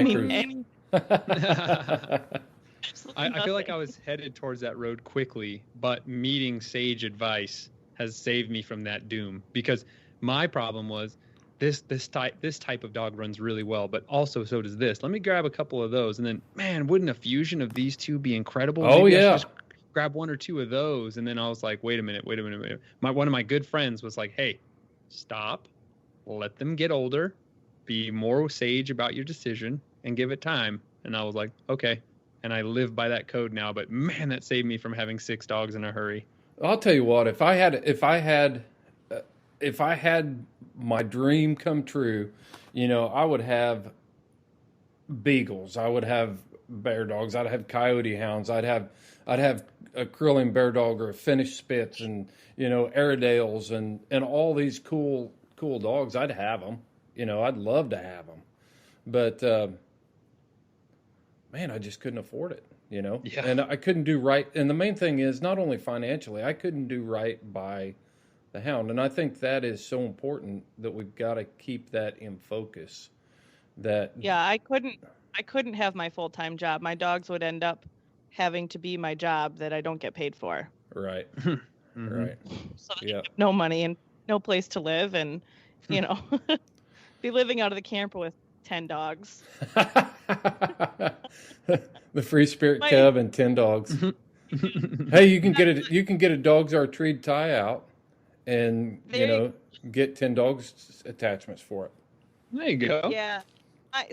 I feel like I was headed towards that road quickly, but meeting sage advice has saved me from that doom. Because my problem was this type of dog runs really well, but also so does this. Let me grab a couple of those, and then, man, wouldn't a fusion of these two be incredible? Oh, Maybe yeah. Grab one or two of those, and then I was like, wait a minute. One of my good friends was like, hey, stop, let them get older, be more sage about your decision, and give it time. And I was like, okay, and I live by that code now. But man, that saved me from having 6 dogs in a hurry. I'll tell you what, if I had my dream come true, I would have beagles, I would have bear dogs, I'd have coyote hounds, I'd have a Criollo bear dog or a Finnish Spitz, and Airedales and all these cool dogs. I'd have them. I'd love to have them, but man, I just couldn't afford it. Yeah. And I couldn't do right. And the main thing is not only financially, I couldn't do right by the hound. And I think that is so important that we've got to keep that in focus. I couldn't have my full-time job. My dogs would end up having to be my job that I don't get paid for. Right. Mm-hmm. Right. So that I have no money and no place to live, and be living out of the camper with 10 dogs. The free spirit cub and 10 dogs. Hey, you can get a dog's artreed tie out, and get 10 dogs attachments for it. There you go. Yeah.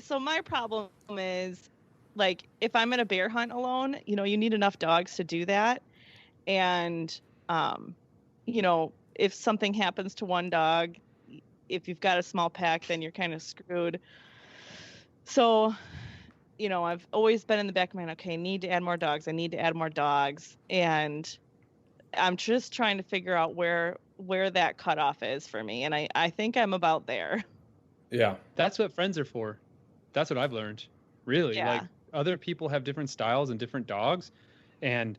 So my problem is, like, if I'm in a bear hunt alone, you need enough dogs to do that. And, if something happens to one dog, if you've got a small pack, then you're kind of screwed. So, I've always been in the back of my mind, okay, I need to add more dogs. And I'm just trying to figure out where that cutoff is for me, and I think I'm about there. Yeah. That's what friends are for. That's what I've learned. Really, Yeah. like other people have different styles and different dogs, and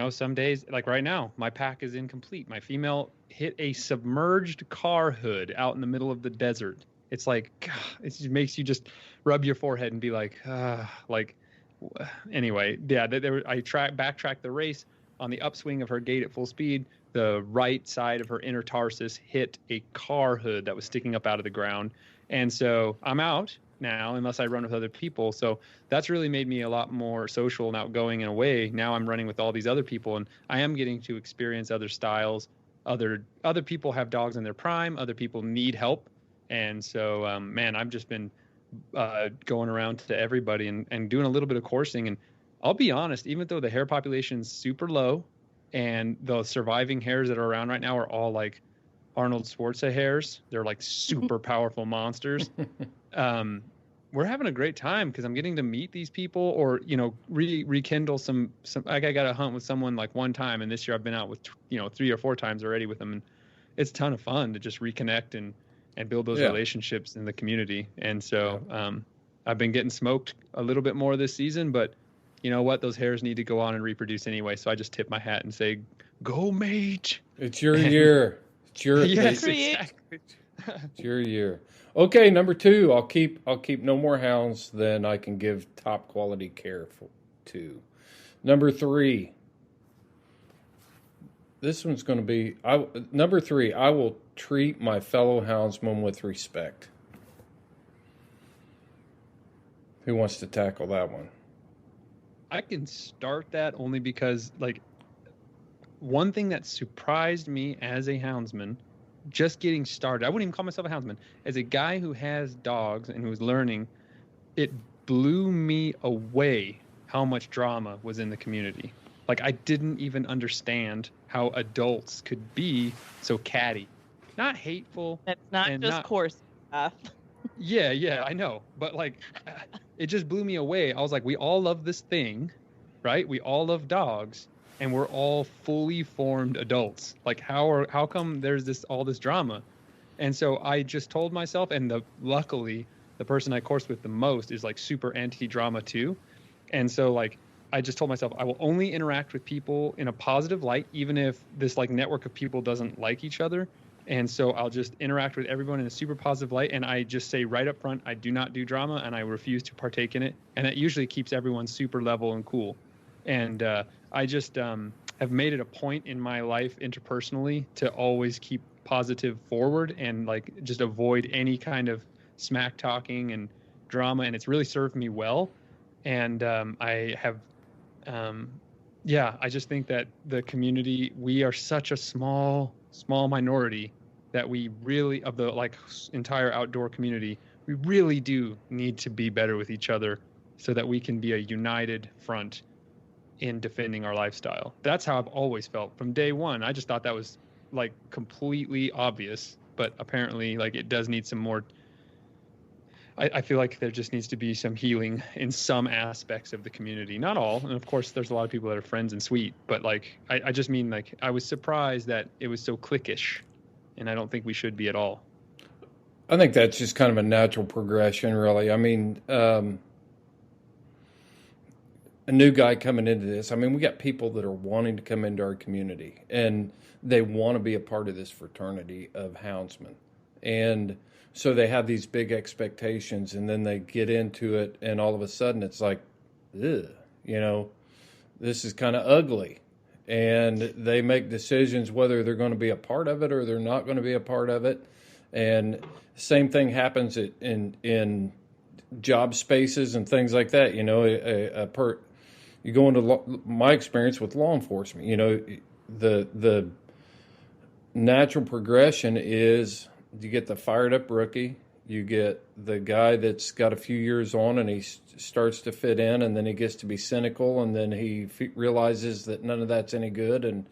some days, like right now, my pack is incomplete. My female hit a submerged car hood out in the middle of the desert. It's like, God, it just makes you just rub your forehead and be like, anyway, yeah. I backtracked the race on the upswing of her gait at full speed. The right side of her inner tarsus hit a car hood that was sticking up out of the ground, and so I'm out now unless I run with other people. So that's really made me a lot more social and outgoing in a way. Now I'm running with all these other people, and I am getting to experience other styles. Other people have dogs in their prime. Other people need help. And so, man, I've just been going around to everybody and doing a little bit of coursing. And I'll be honest, even though the hair population is super low and the surviving hares that are around right now are all like Arnold Schwarzenegger hares, they're like super powerful monsters. We're having a great time because I'm getting to meet these people, or rekindle some. Like I got to hunt with someone like one time, and this year I've been out with 3 or 4 times already with them, and it's a ton of fun to just reconnect and build those relationships in the community. And so I've been getting smoked a little bit more this season, but you know what? Those hares need to go on and reproduce anyway. So I just tip my hat and say, "Go, mate! It's your year. It's your yes, exactly. It's your year." Okay, number 2. I'll keep no more hounds than I can give top quality care to. Number 3. This one's going to be number 3. I will treat my fellow houndsmen with respect. Who wants to tackle that one? I can start that only because, like, one thing that surprised me as a houndsman, just getting started, I wouldn't even call myself a houndsman, as a guy who has dogs and who's learning, it blew me away how much drama was in the community. Like, I didn't even understand how adults could be so catty. Not hateful. It's not just coarse stuff. Yeah, I know. But, like, it just blew me away. I was like, we all love this thing, right? We all love dogs, and we're all fully formed adults. Like, how come there's all this drama? And so I just told myself, and luckily, the person I course with the most is, like, super anti-drama too. And so, like, I just told myself I will only interact with people in a positive light, even if this, like, network of people doesn't like each other. And so I'll just interact with everyone in a super positive light. And I just say right up front, I do not do drama, and I refuse to partake in it. And it usually keeps everyone super level and cool. And I just have made it a point in my life interpersonally to always keep positive forward and, like, just avoid any kind of smack talking and drama. And it's really served me well. And I have, I just think that the community, we are such a small minority that we really, of the, like, entire outdoor community, we really do need to be better with each other so that we can be a united front in defending our lifestyle. That's how I've always felt from day one. I just thought that was, like, completely obvious, but apparently, like, it does need some more. I feel like there just needs to be some healing in some aspects of the community. Not all, and of course there's a lot of people that are friends and sweet, but, like, I just mean, like, I was surprised that it was so cliquish, and I don't think we should be at all. I think that's just kind of a natural progression, really. I mean, a new guy coming into this, I mean, we got people that are wanting to come into our community, and they want to be a part of this fraternity of houndsmen. And so they have these big expectations, and then they get into it, and all of a sudden it's like, ugh, this is kind of ugly. And they make decisions whether they're going to be a part of it or they're not going to be a part of it. And same thing happens in job spaces and things like that. You go into my experience with law enforcement, the natural progression is you get the fired up rookie, you get the guy that's got a few years on and he starts to fit in, and then he gets to be cynical, and then he realizes that none of that's any good, and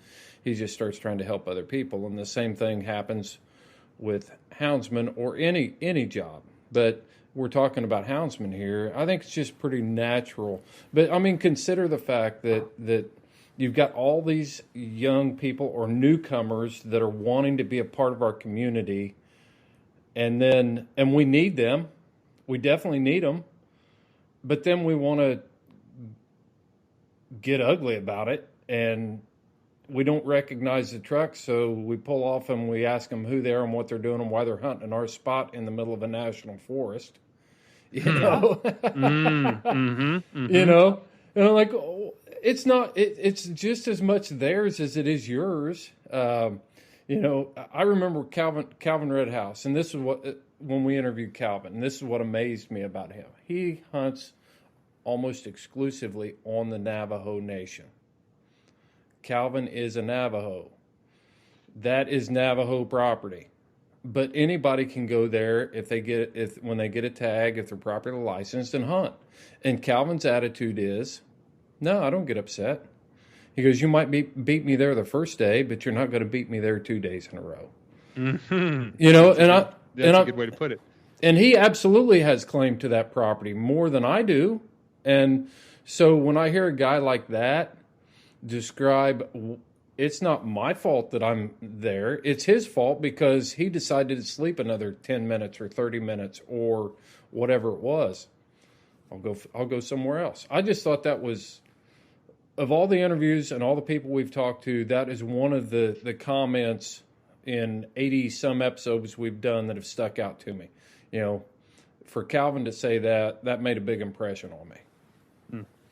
he just starts trying to help other people. And the same thing happens with houndsmen or any job. But we're talking about houndsmen here. I think it's just pretty natural. But, I mean, consider the fact that you've got all these young people or newcomers that are wanting to be a part of our community, and we need them. We definitely need them, but then we want to get ugly about it, and we don't recognize the truck, so we pull off and we ask them who they are and what they're doing and why they're hunting in our spot in the middle of a national forest. You know, you know, and I'm like, oh, it's not. It's just as much theirs as it is yours. You know, I remember Calvin Redhouse, and this is what when we interviewed Calvin, and this is what amazed me about him. He hunts almost exclusively on the Navajo Nation. Calvin is a Navajo. That is Navajo property. But anybody can go there when they get a tag, if they're properly licensed, and hunt. And Calvin's attitude is, no, I don't get upset. He goes, you might beat me there the first day, but you're not going to beat me there 2 days in a row. Mm-hmm. You know, that's a good way to put it. And he absolutely has claim to that property more than I do. And so when I hear a guy like that describe, it's not my fault that I'm there. It's his fault because he decided to sleep another 10 minutes or 30 minutes or whatever it was. I'll go somewhere else. I just thought that was, of all the interviews and all the people we've talked to, that is one of the comments in 80 some episodes we've done that have stuck out to me. You know, for Calvin to say that made a big impression on me.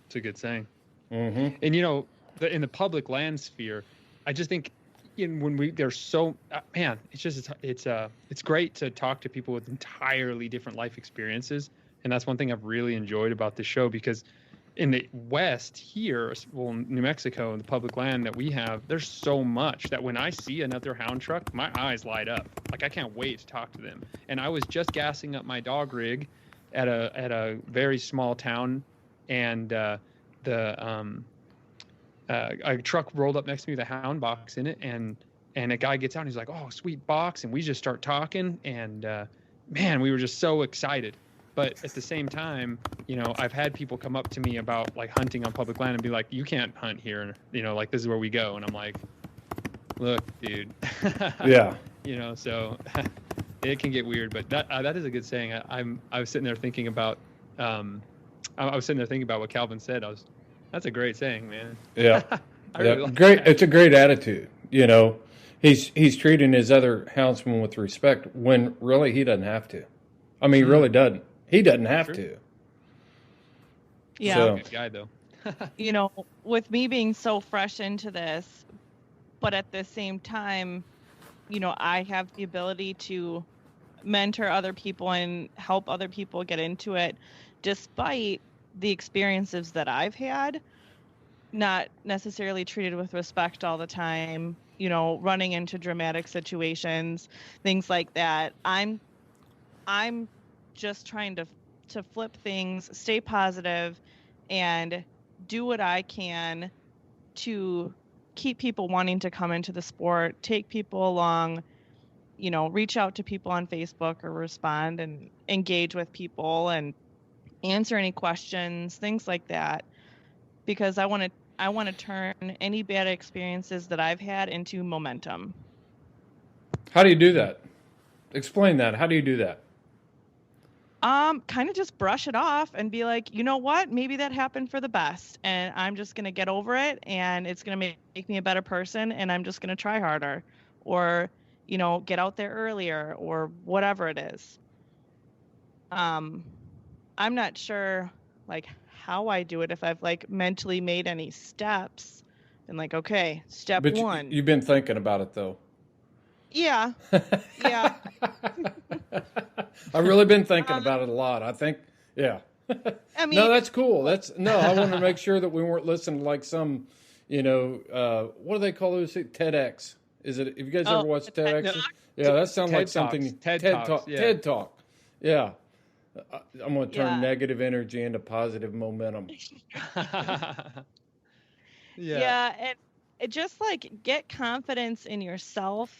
It's a good saying. Mm-hmm. And you know, in the public land sphere, I just think there's so man, it's great to talk to people with entirely different life experiences, and that's one thing I've really enjoyed about this show, because in the West here, well, New Mexico and the public land that we have, there's so much that when I see another hound truck, my eyes light up. Like, I can't wait to talk to them. And I was just gassing up my dog rig at a very small town, and a truck rolled up next to me with a hound box in it, and a guy gets out and he's like, oh, sweet box, and we just start talking, and man, we were just so excited. But at the same time, you know, I've had people come up to me about like hunting on public land and be like, you can't hunt here, you know, like this is where we go. And I'm like, look, dude. Yeah. You know, so it can get weird, but that is a good saying. I was sitting there thinking about what Calvin said. That's a great saying, man. Yeah. Really like great. that. It's a great attitude. You know, he's treating his other houndsmen with respect when really he doesn't have to. I mean, he really doesn't. He doesn't have to. Yeah. So. Good guy, though. You know, with me being so fresh into this, but at the same time, you know, I have the ability to mentor other people and help other people get into it, despite the experiences that I've had, not necessarily treated with respect all the time, you know, running into dramatic situations, things like that. I'm just trying to flip things, stay positive, and do what I can to keep people wanting to come into the sport, take people along, you know, reach out to people on Facebook or respond and engage with people and answer any questions, things like that, because I want to turn any bad experiences that I've had into momentum. How do you do that? Explain that. How do you do that? Kind of just brush it off and be like, you know what? Maybe that happened for the best, and I'm just going to get over it, and it's going to make me a better person, and I'm just going to try harder, or, you know, get out there earlier, or whatever it is. I'm not sure, like, how I do it, if I've, like, mentally made any steps, and, like, okay, step but one. You've been thinking about it, though. Yeah. Yeah. I've really been thinking about it a lot. I think, yeah. I mean, no, that's cool. I wanted to make sure that we weren't listening to like some, you know, what do they call those? TEDx. Is it? Have you guys ever watched TEDx? Yeah, that sounds like something. TED Talk. Yeah. TED Talk. Yeah. I'm going to turn negative energy into positive momentum. Yeah, and it just like get confidence in yourself.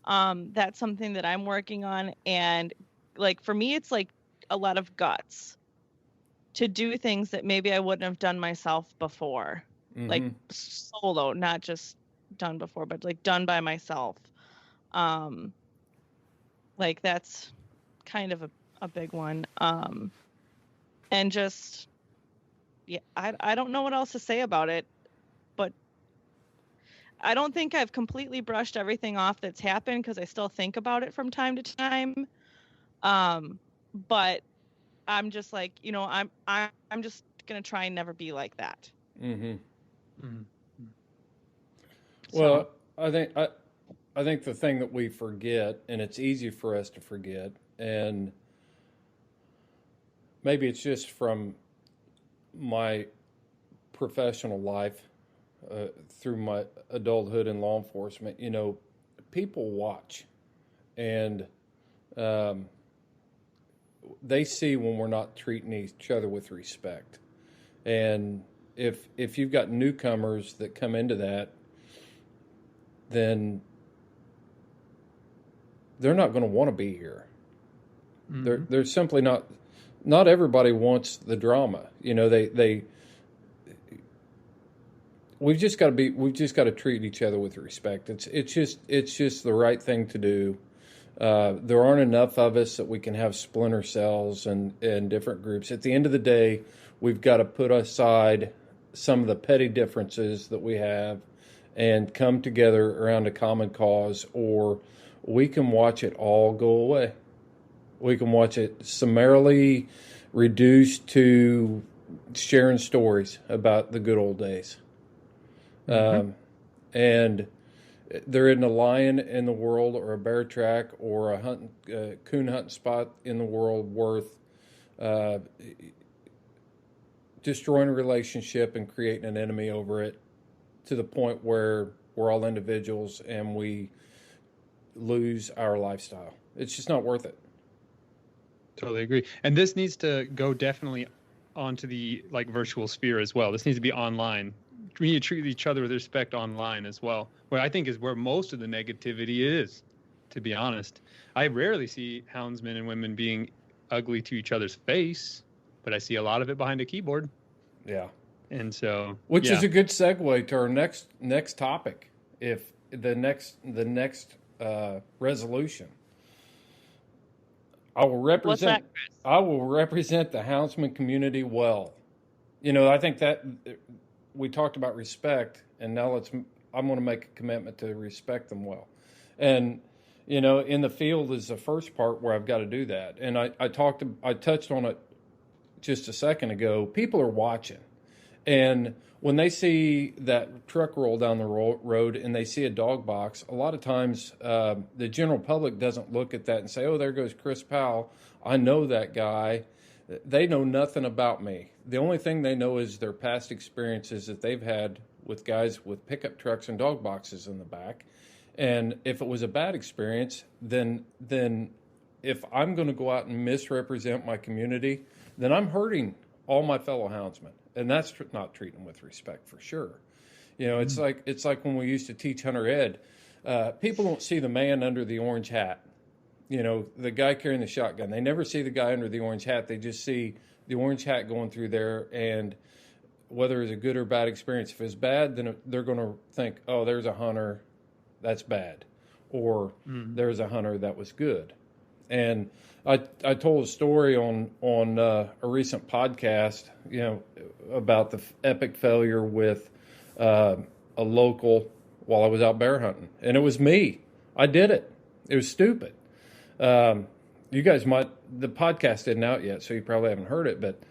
That's something that I'm working on, and like for me, it's like a lot of guts to do things that maybe I wouldn't have done myself before. like solo, not just done before, but like done by myself. Like that's kind of a big one. And just, yeah, I don't know what else to say about it, but I don't think I've completely brushed everything off that's happened, because I still think about it from time to time. But I'm just like, you know, I'm just gonna try and never be like that. Well, I think the thing that we forget, and it's easy for us to forget, and maybe it's just from my professional life through my adulthood in law enforcement, you know, people watch, and they see when we're not treating each other with respect. And if you've got newcomers that come into that, then they're not going to want to be here. They're simply not everybody wants the drama. You know, we've just got to treat each other with respect. It's just the right thing to do. There aren't enough of us that we can have splinter cells and different groups. At the end of the day, we've got to put aside some of the petty differences that we have and come together around a common cause, or we can watch it all go away. We can watch it summarily reduced to sharing stories about the good old days. And there isn't a lion in the world or a bear track or a coon hunting spot in the world worth destroying a relationship and creating an enemy over it, to the point where we're all individuals and we lose our lifestyle. It's just not worth it. Totally agree. And this needs to go definitely onto the like virtual sphere as well. This needs to be online. We need to treat each other with respect online as well, where I think is where most of the negativity is, to be honest. I rarely see houndsmen and women being ugly to each other's face, but I see a lot of it behind a keyboard. Yeah. And so, which is a good segue to our next topic. If the next resolution, I will represent the houndsman community well. You know, I think that we talked about respect, and now I'm going to make a commitment to respect them well. And you know, in the field is the first part where I've got to do that. And I touched on it just a second ago. People are watching. And when they see that truck roll down the road and they see a dog box, a lot of times the general public doesn't look at that and say, oh, there goes Chris Powell. I know that guy. They know nothing about me. The only thing they know is their past experiences that they've had with guys with pickup trucks and dog boxes in the back. And if it was a bad experience, then if I'm going to go out and misrepresent my community, then I'm hurting all my fellow houndsmen. And that's not treating them with respect, for sure. You know, it's like when we used to teach hunter ed. People don't see the man under the orange hat. You know, the guy carrying the shotgun. They never see the guy under the orange hat. They just see the orange hat going through there, and whether it's a good or bad experience. If it's bad, then they're going to think, oh, there's a hunter, that's bad. Or there's a hunter that was good. And I told a story on a recent podcast, you know, about the epic failure with a local while I was out bear hunting. And it was me. I did it. It was stupid. You guys the podcast isn't out yet, so you probably haven't heard it, but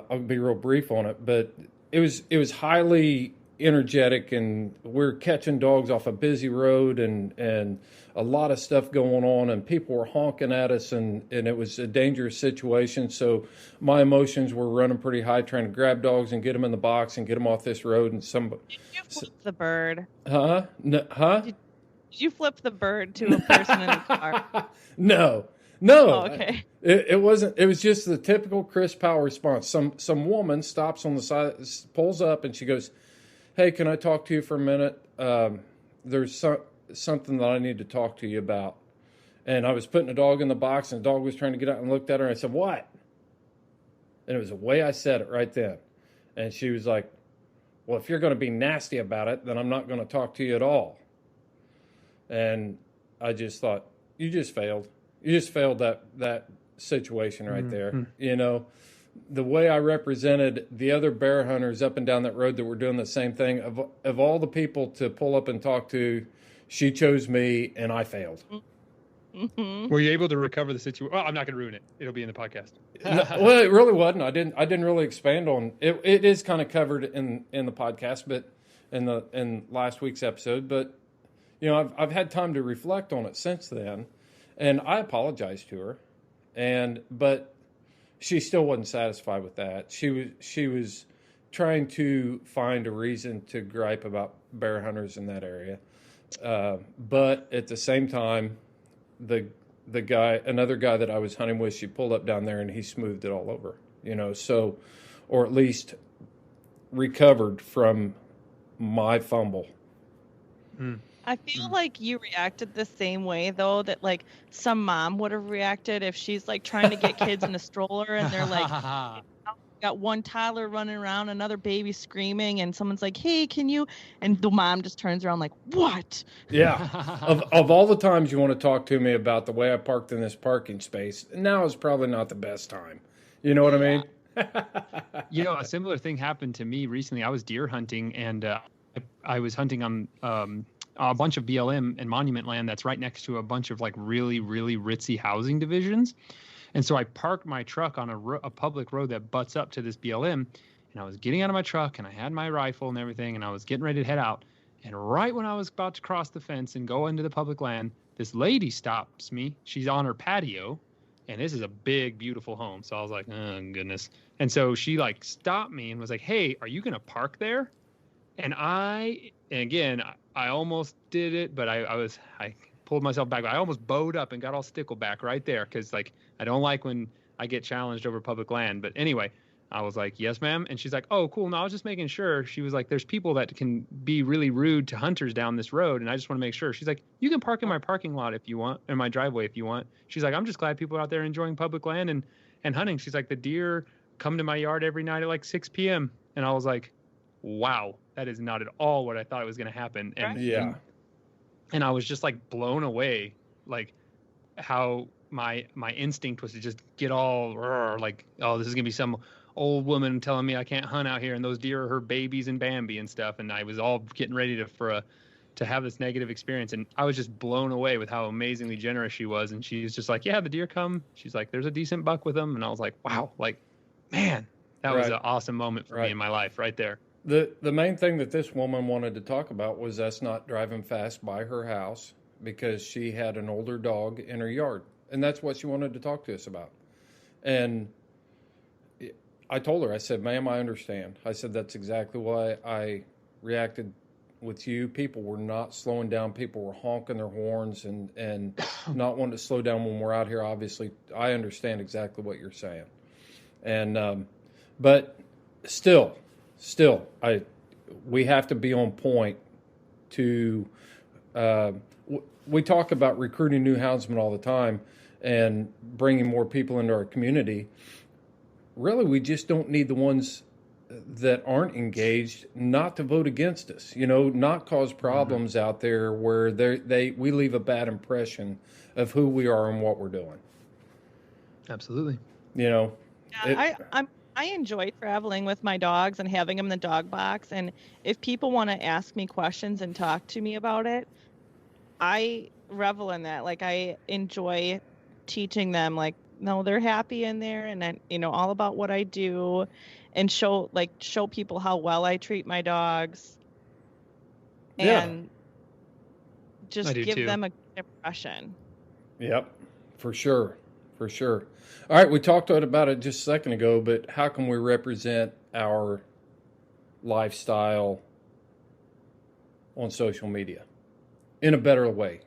I'll be real brief on it. But it was highly energetic, and we're catching dogs off a busy road and a lot of stuff going on, and people were honking at us, and it was a dangerous situation. So my emotions were running pretty high, trying to grab dogs and get them in the box and get them off this road. And Did you flip the bird? Huh? Did you flip the bird to a person in the car? No. Oh, okay. It wasn't. It was just the typical Chris Powell response. Some woman stops on the side, pulls up, and she goes, "Hey, can I talk to you for a minute? There's something that I need to talk to you about." And I was putting a dog in the box, and the dog was trying to get out, and looked at her, and I said, "What?" And it was the way I said it right then. And she was like, well, if you're going to be nasty about it, then I'm not going to talk to you at all. And I just thought, you just failed. You just failed that situation right there. You know, the way I represented the other bear hunters up and down that road that were doing the same thing, of all the people to pull up and talk to, she chose me, and I failed. Were you able to recover the situation? Well, I'm not going to ruin it. It'll be in the podcast. Well, it really wasn't. I didn't really expand on it. It is kind of covered in the podcast, but in last week's episode. But you know, I've had time to reflect on it since then, and I apologized to her, but she still wasn't satisfied with that. She was trying to find a reason to gripe about bear hunters in that area, but at the same time, another guy that I was hunting with, she pulled up down there and he smoothed it all over, you know, so, or at least recovered from my fumble. I feel like you reacted the same way, though, that like some mom would have reacted if she's like trying to get kids in a stroller and they're like, got one toddler running around, another baby screaming, and someone's like, hey, can you? And the mom just turns around like, what? Yeah. Of all the times you want to talk to me about the way I parked in this parking space, now is probably not the best time. You know what I mean? You know, a similar thing happened to me recently. I was deer hunting, and I was hunting on a bunch of BLM and monument land that's right next to a bunch of like really, really ritzy housing divisions. And so I parked my truck on a public road that butts up to this BLM, and I was getting out of my truck, and I had my rifle and everything, and I was getting ready to head out. And right when I was about to cross the fence and go into the public land, this lady stops me. She's on her patio, and this is a big, beautiful home. So I was like, oh, goodness. And so she like stopped me and was like, hey, are you going to park there? And again, I almost did it, but I pulled myself back. I almost bowed up and got all stickleback right there, because like I don't like when I get challenged over public land. But anyway, I was like, yes, ma'am. And she's like, oh, cool. No, I was just making sure. She was like, there's people that can be really rude to hunters down this road, and I just want to make sure. She's like, you can park in my parking lot if you want, in my driveway if you want. She's like, I'm just glad people are out there enjoying public land and hunting. She's like, the deer come to my yard every night at like 6 p.m. And I was like, wow, that is not at all what I thought was going to happen. And and I was just like blown away, like how my instinct was to just get all like, oh, this is gonna be some old woman telling me I can't hunt out here, and those deer are her babies and Bambi and stuff. And I was all getting ready to have this negative experience, and I was just blown away with how amazingly generous she was. And she was just like, yeah, the deer come. She's like, there's a decent buck with them. And I was like, wow, like, man, that was an awesome moment for me in my life right there. The main thing that this woman wanted to talk about was us not driving fast by her house because she had an older dog in her yard. And that's what she wanted to talk to us about. And I told her, I said, ma'am, I understand. I said, that's exactly why I reacted with you. People were not slowing down. People were honking their horns and not wanting to slow down when we're out here. Obviously, I understand exactly what you're saying. And, but still, we have to be on point to, we talk about recruiting new houndsmen all the time and bringing more people into our community. Really, we just don't need the ones that aren't engaged not to vote against us, you know, not cause problems out there where we leave a bad impression of who we are and what we're doing. Absolutely. You know, I enjoy traveling with my dogs and having them in the dog box. And if people want to ask me questions and talk to me about it, I revel in that. Like, I enjoy teaching them, like, no, they're happy in there, and then, you know, all about what I do, and show people how well I treat my dogs, and just give them a good impression. Yep, for sure. All right, we talked about it just a second ago, but how can we represent our lifestyle on social media in a better way?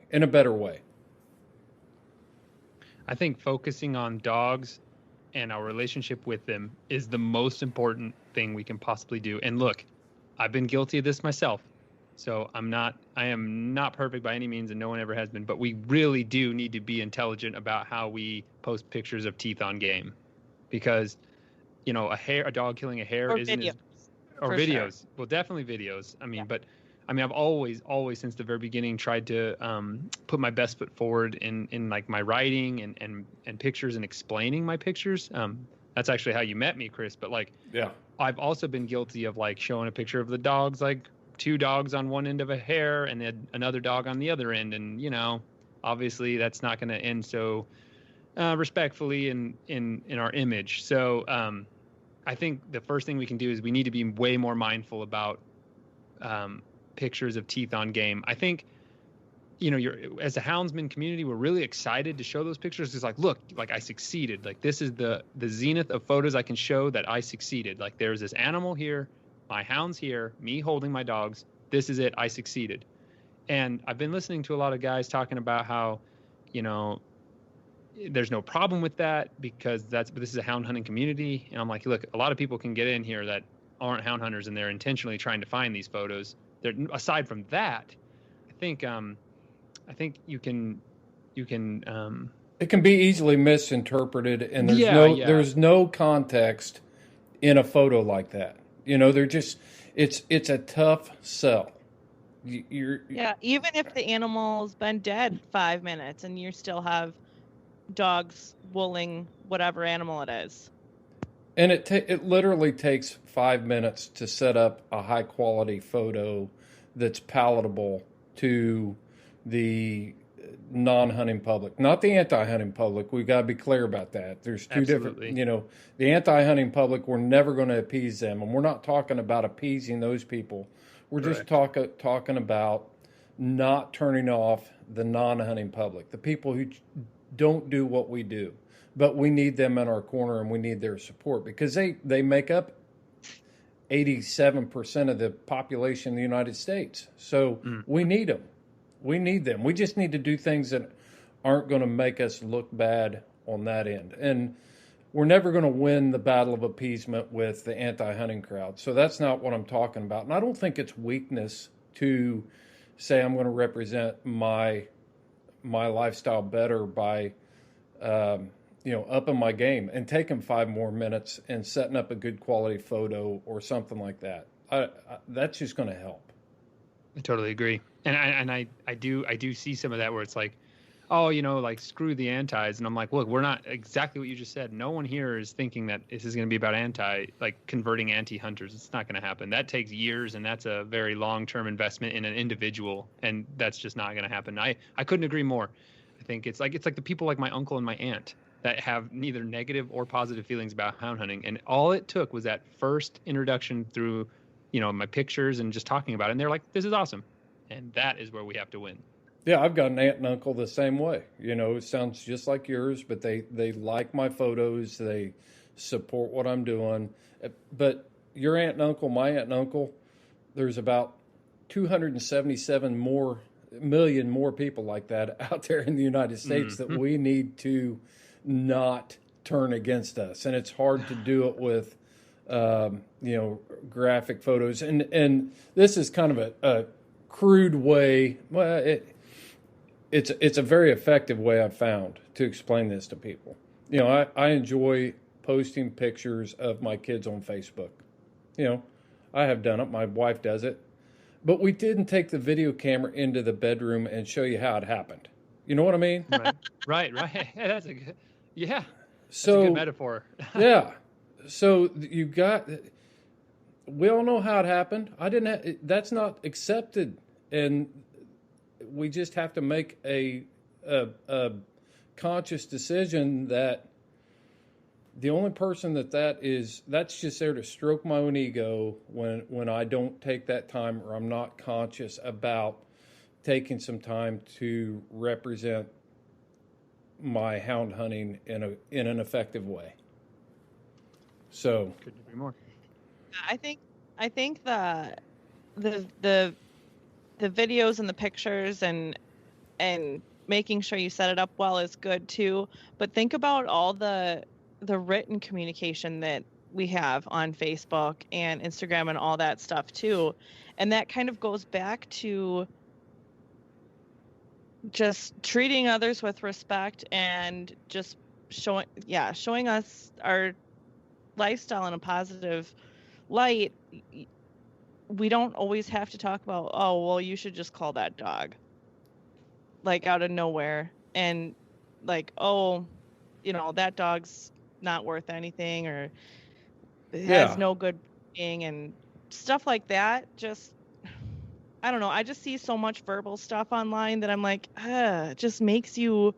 I think focusing on dogs and our relationship with them is the most important thing we can possibly do. And look, I've been guilty of this myself. So I am not perfect by any means, and no one ever has been, but we really do need to be intelligent about how we post pictures of teeth on game, because, you know, a dog killing a hare Or For videos. sure. Well, definitely videos. I mean, Yeah. but I mean, I've always since the very beginning tried to put my best foot forward in like my writing and pictures and explaining my pictures. That's actually how you met me, Chris. But like, Yeah. I've also been guilty of like showing a picture of the dogs, like 2 dogs on one end of a hair and then another dog on the other end. And, you know, obviously that's not going to end so respectfully in our image. So I think the first thing we can do is we need to be way more mindful about pictures of teeth on game. I think, you know, as a houndsman community, we're really excited to show those pictures. It's like, look, like I succeeded. Like this is the zenith of photos I can show that I succeeded. Like there's this animal here, my hound's here, me holding my dogs. This is it. I succeeded. And I've been listening to a lot of guys talking about how, you know, there's no problem with that because this is a hound hunting community. And I'm like, look, a lot of people can get in here that aren't hound hunters and they're intentionally trying to find these photos. Aside from that, I think you can it can be easily misinterpreted, and there's no context in a photo like that. You know, they're just it's a tough sell. Yeah, even if the animal's been dead 5 minutes and you still have dogs wooling whatever animal it is. And it literally takes 5 minutes to set up a high quality photo that's palatable to the non-hunting public, not the anti-hunting public. We've got to be clear about that. There's two different, you know, the anti-hunting public, we're never going to appease them. And we're not talking about appeasing those people. We're just talking about not turning off the non-hunting public, the people who don't do what we do. But we need them in our corner and we need their support because they make up 87% of the population in the United States. So we need them. We need them. We just need to do things that aren't going to make us look bad on that end. And we're never going to win the battle of appeasement with the anti-hunting crowd. So that's not what I'm talking about. And I don't think it's weakness to say I'm going to represent my lifestyle better by upping my game and taking 5 more minutes and setting up a good quality photo or something like that. That's just going to help. I totally agree. And I do see some of that where it's like, oh, you know, like screw the antis. And I'm like, look, we're not exactly what you just said. No one here is thinking that this is going to be about converting anti-hunters. It's not going to happen. That takes years, and that's a very long-term investment in an individual, and that's just not going to happen. I couldn't agree more. I think it's like the people like my uncle and my aunt that have neither negative or positive feelings about hound hunting. And all it took was that first introduction through, you know, my pictures and just talking about it. And they're like, this is awesome. And that is where we have to win. Yeah, I've got an aunt and uncle the same way. You know, it sounds just like yours, but they like my photos. They support what I'm doing. But your aunt and uncle, my aunt and uncle, there's about 277 million more people like that out there in the United States that we need to not turn against us. And it's hard to do it with, graphic photos. And this is kind of a crude way. Well, it's a very effective way I've found to explain this to people. You know, I enjoy posting pictures of my kids on Facebook. You know, I have done it. My wife does it. But we didn't take the video camera into the bedroom and show you how it happened. You know what I mean? Right. Yeah, that's a good metaphor. Yeah. So we all know how it happened. That's not accepted. And we just have to make a conscious decision that the only person that's just there to stroke my own ego when I don't take that time or I'm not conscious about taking some time to represent my hound hunting in an effective way. So couldn't agree more. I think the videos and the pictures and making sure you set it up well is good too. But think about all the written communication that we have on Facebook and Instagram and all that stuff too. And that kind of goes back to just treating others with respect and just showing us our lifestyle in a positive light, we don't always have to talk about, oh, well, you should just call that dog, like out of nowhere. And like, oh, that dog's not worth anything, or has no good breeding and stuff like that. Just, I don't know. I just see so much verbal stuff online that I'm like, it just makes you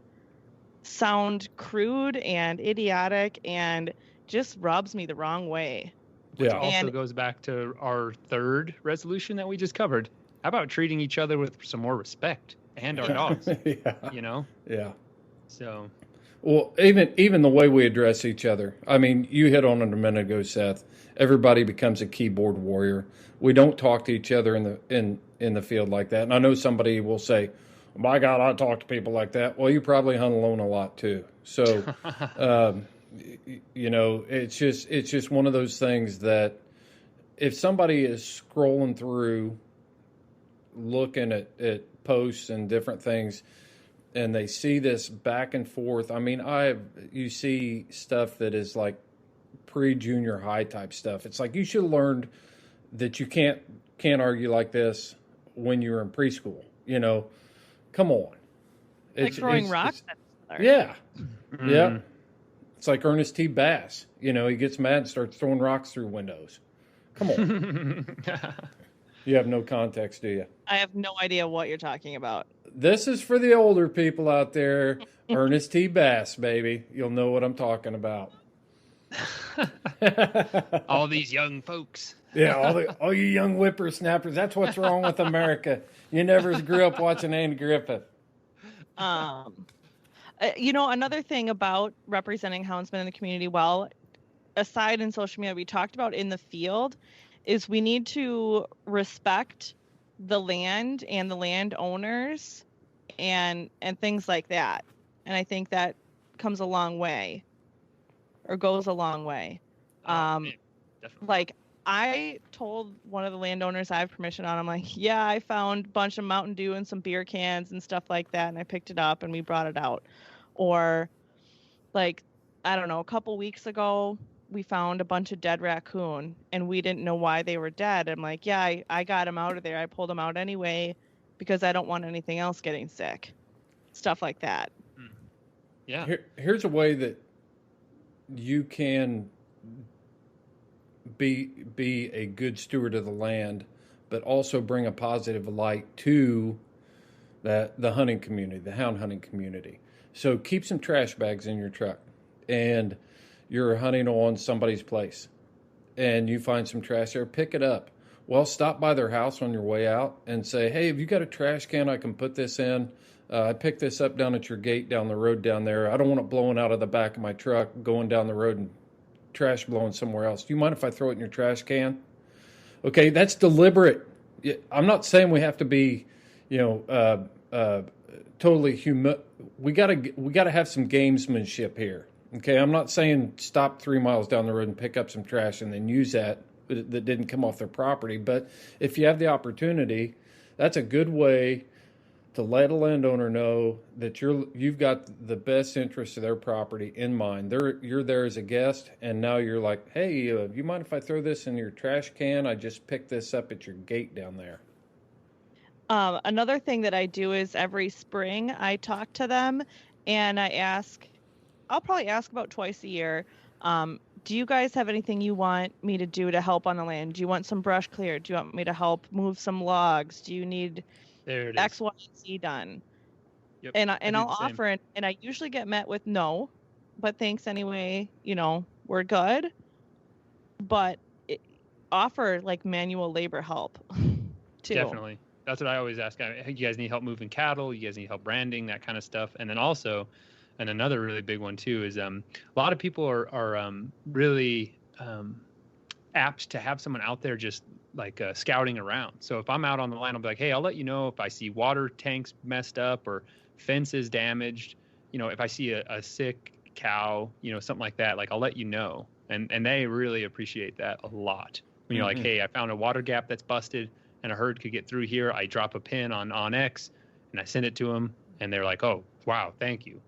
sound crude and idiotic and just rubs me the wrong way. Which also goes back to our third resolution that we just covered. How about treating each other with some more respect and our dogs? Yeah. So. Well, even the way we address each other. I mean, you hit on it a minute ago, Seth. Everybody becomes a keyboard warrior. We don't talk to each other in the field like that. And I know somebody will say, "My God, I talk to people like that." Well, you probably hunt alone a lot too. So, it's just one of those things that if somebody is scrolling through, looking at posts and different things, and they see this back and forth. I mean, you see stuff that is like pre-junior high type stuff. It's like you should have learned that you can't argue like this when you were in preschool. Come on. Like throwing rocks at each other. Yeah. Mm-hmm. Yeah. It's like Ernest T. Bass. He gets mad and starts throwing rocks through windows. Come on. You have no context, do you? I have no idea what you're talking about. This is for the older people out there. Ernest T. Bass, baby. You'll know what I'm talking about. All these young folks. Yeah, all you young whippersnappers. That's what's wrong with America. You never grew up watching Andy Griffith. Another thing about representing houndsmen in the community well, aside in social media, we talked about in the field, is we need to respect the land and the landowners and things like that. And I think that comes a long way, or goes a long way. Like, I told one of the landowners I have permission on, I'm like, yeah, I found a bunch of Mountain Dew and some beer cans and stuff like that, and I picked it up and we brought it out. Or, like, I don't know, a couple weeks ago, we found a bunch of dead raccoon, and we didn't know why they were dead. I'm like, yeah, I got them out of there. I pulled them out anyway because I don't want anything else getting sick. Stuff like that. Yeah. Here's a way that you can be a good steward of the land, but also bring a positive light to the hunting community, the hound hunting community. So keep some trash bags in your truck, and you're hunting on somebody's place, and you find some trash there, pick it up. Well, stop by their house on your way out and say, hey, have you got a trash can I can put this in? I picked this up down at your gate down the road down there. I don't want it blowing out of the back of my truck, going down the road and trash blowing somewhere else. Do you mind if I throw it in your trash can? Okay, that's deliberate. I'm not saying we have to be, totally we gotta have some gamesmanship here. Okay, I'm not saying stop 3 miles down the road and pick up some trash and then use that didn't come off their property. But if you have the opportunity, that's a good way to let a landowner know that you've got the best interest of their property in mind. You're there as a guest, and now you're like, hey, you mind if I throw this in your trash can? I just picked this up at your gate down there. Another thing that I do is every spring I talk to them, and I'll probably ask about twice a year, do you guys have anything you want me to do to help on the land? Do you want some brush cleared? Do you want me to help move some logs? Do you need X, Y, and Z done? Yep, and I'll offer it, and I usually get met with no, but thanks anyway. We're good. But offer like manual labor help too. Definitely. That's what I always ask. You guys need help moving cattle? You guys need help branding, that kind of stuff. And then also, and another really big one too is a lot of people are really apt to have someone out there just like scouting around. So if I'm out on the line, I'll be like, hey, I'll let you know if I see water tanks messed up or fences damaged. If I see a sick cow, something like that, like I'll let you know. And they really appreciate that a lot. When you're like, hey, I found a water gap that's busted and a herd could get through here. I drop a pin on X and I send it to them. And they're like, oh, Wow, thank you.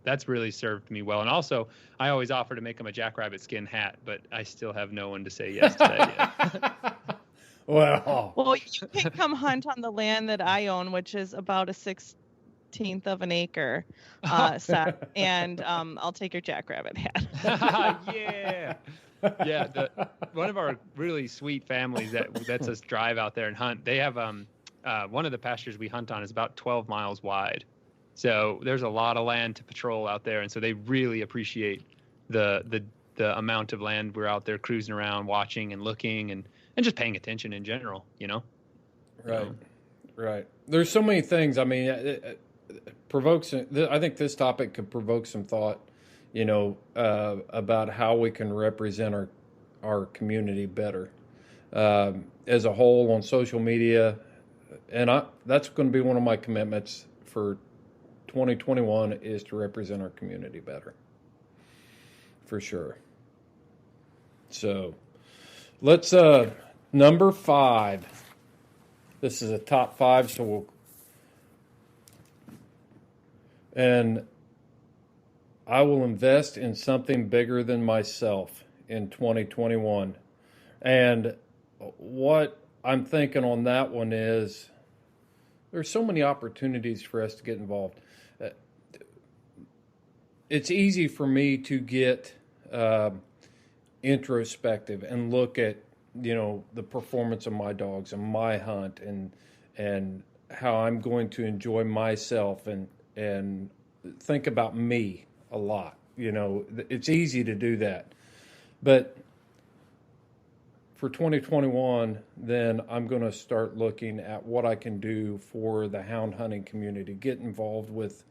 That's really served me well. And also, I always offer to make him a jackrabbit skin hat, but I still have no one to say yes to that yet. Well, you can come hunt on the land that I own, which is about a 16th of an acre, Seth, and I'll take your jackrabbit hat. Yeah. Yeah, one of our really sweet families that lets us drive out there and hunt, they have one of the pastures we hunt on is about 12 miles wide. So there's a lot of land to patrol out there, and so they really appreciate the amount of land we're out there cruising around, watching and looking and just paying attention in general, Right, right. There's so many things. I mean, it provokes. I think this topic could provoke some thought, about how we can represent our community better as a whole on social media, and that's going to be one of my commitments for 2021 is to represent our community better, for sure. So let's number 5. This is a top 5, so and I will invest in something bigger than myself in 2021. And what I'm thinking on that one is there's so many opportunities for us to get involved. It's easy for me to get introspective and look at, the performance of my dogs and my hunt and how I'm going to enjoy myself and think about me a lot. It's easy to do that. But for 2021, then I'm going to start looking at what I can do for the hound hunting community, get involved with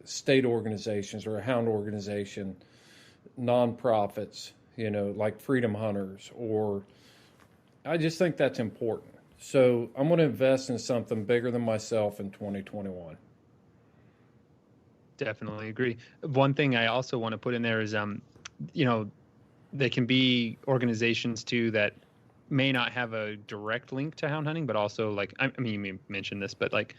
state organizations or a hound organization, nonprofits, like Freedom Hunters, or I just think that's important. So I'm going to invest in something bigger than myself in 2021. Definitely agree. One thing I also want to put in there is, they can be organizations too that may not have a direct link to hound hunting, but also you may mention this, but like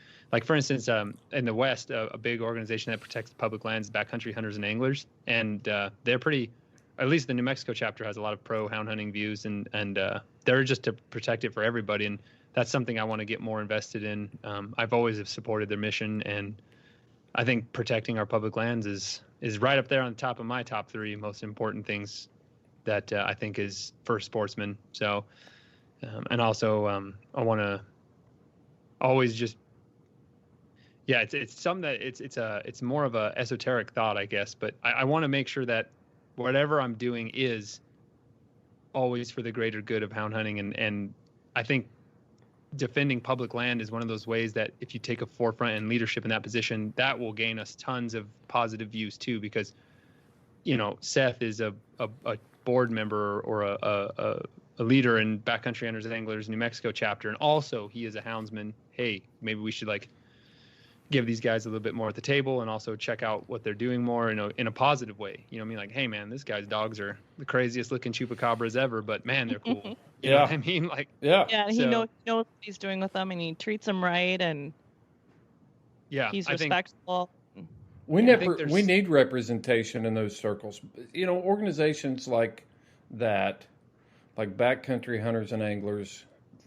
for instance, in the West, a big organization that protects the public lands, Backcountry Hunters and Anglers, and they're pretty. At least the New Mexico chapter has a lot of pro hound hunting views, and they're just to protect it for everybody, and that's something I want to get more invested in. I've always have supported their mission, and I think protecting our public lands is right up there on the top of my top 3 most important things that I think is for sportsmen. So, and also I want to always just, it's something that it's more of a esoteric thought, I guess, but I want to make sure that whatever I'm doing is always for the greater good of hound hunting. And I think defending public land is one of those ways that if you take a forefront and leadership in that position, that will gain us tons of positive views too, because, Seth is a board member or a leader in Backcountry Hunters and Anglers New Mexico chapter. And also he is a houndsman. Hey, maybe we should give these guys a little bit more at the table and also check out what they're doing more in a positive way. Hey man, this guy's dogs are the craziest looking chupacabras ever, but man, they're cool. You know what I mean? He knows what he's doing with them, and he treats them right, and he's respectful. We need representation in those circles. Organizations like that, like Backcountry Hunters and Anglers,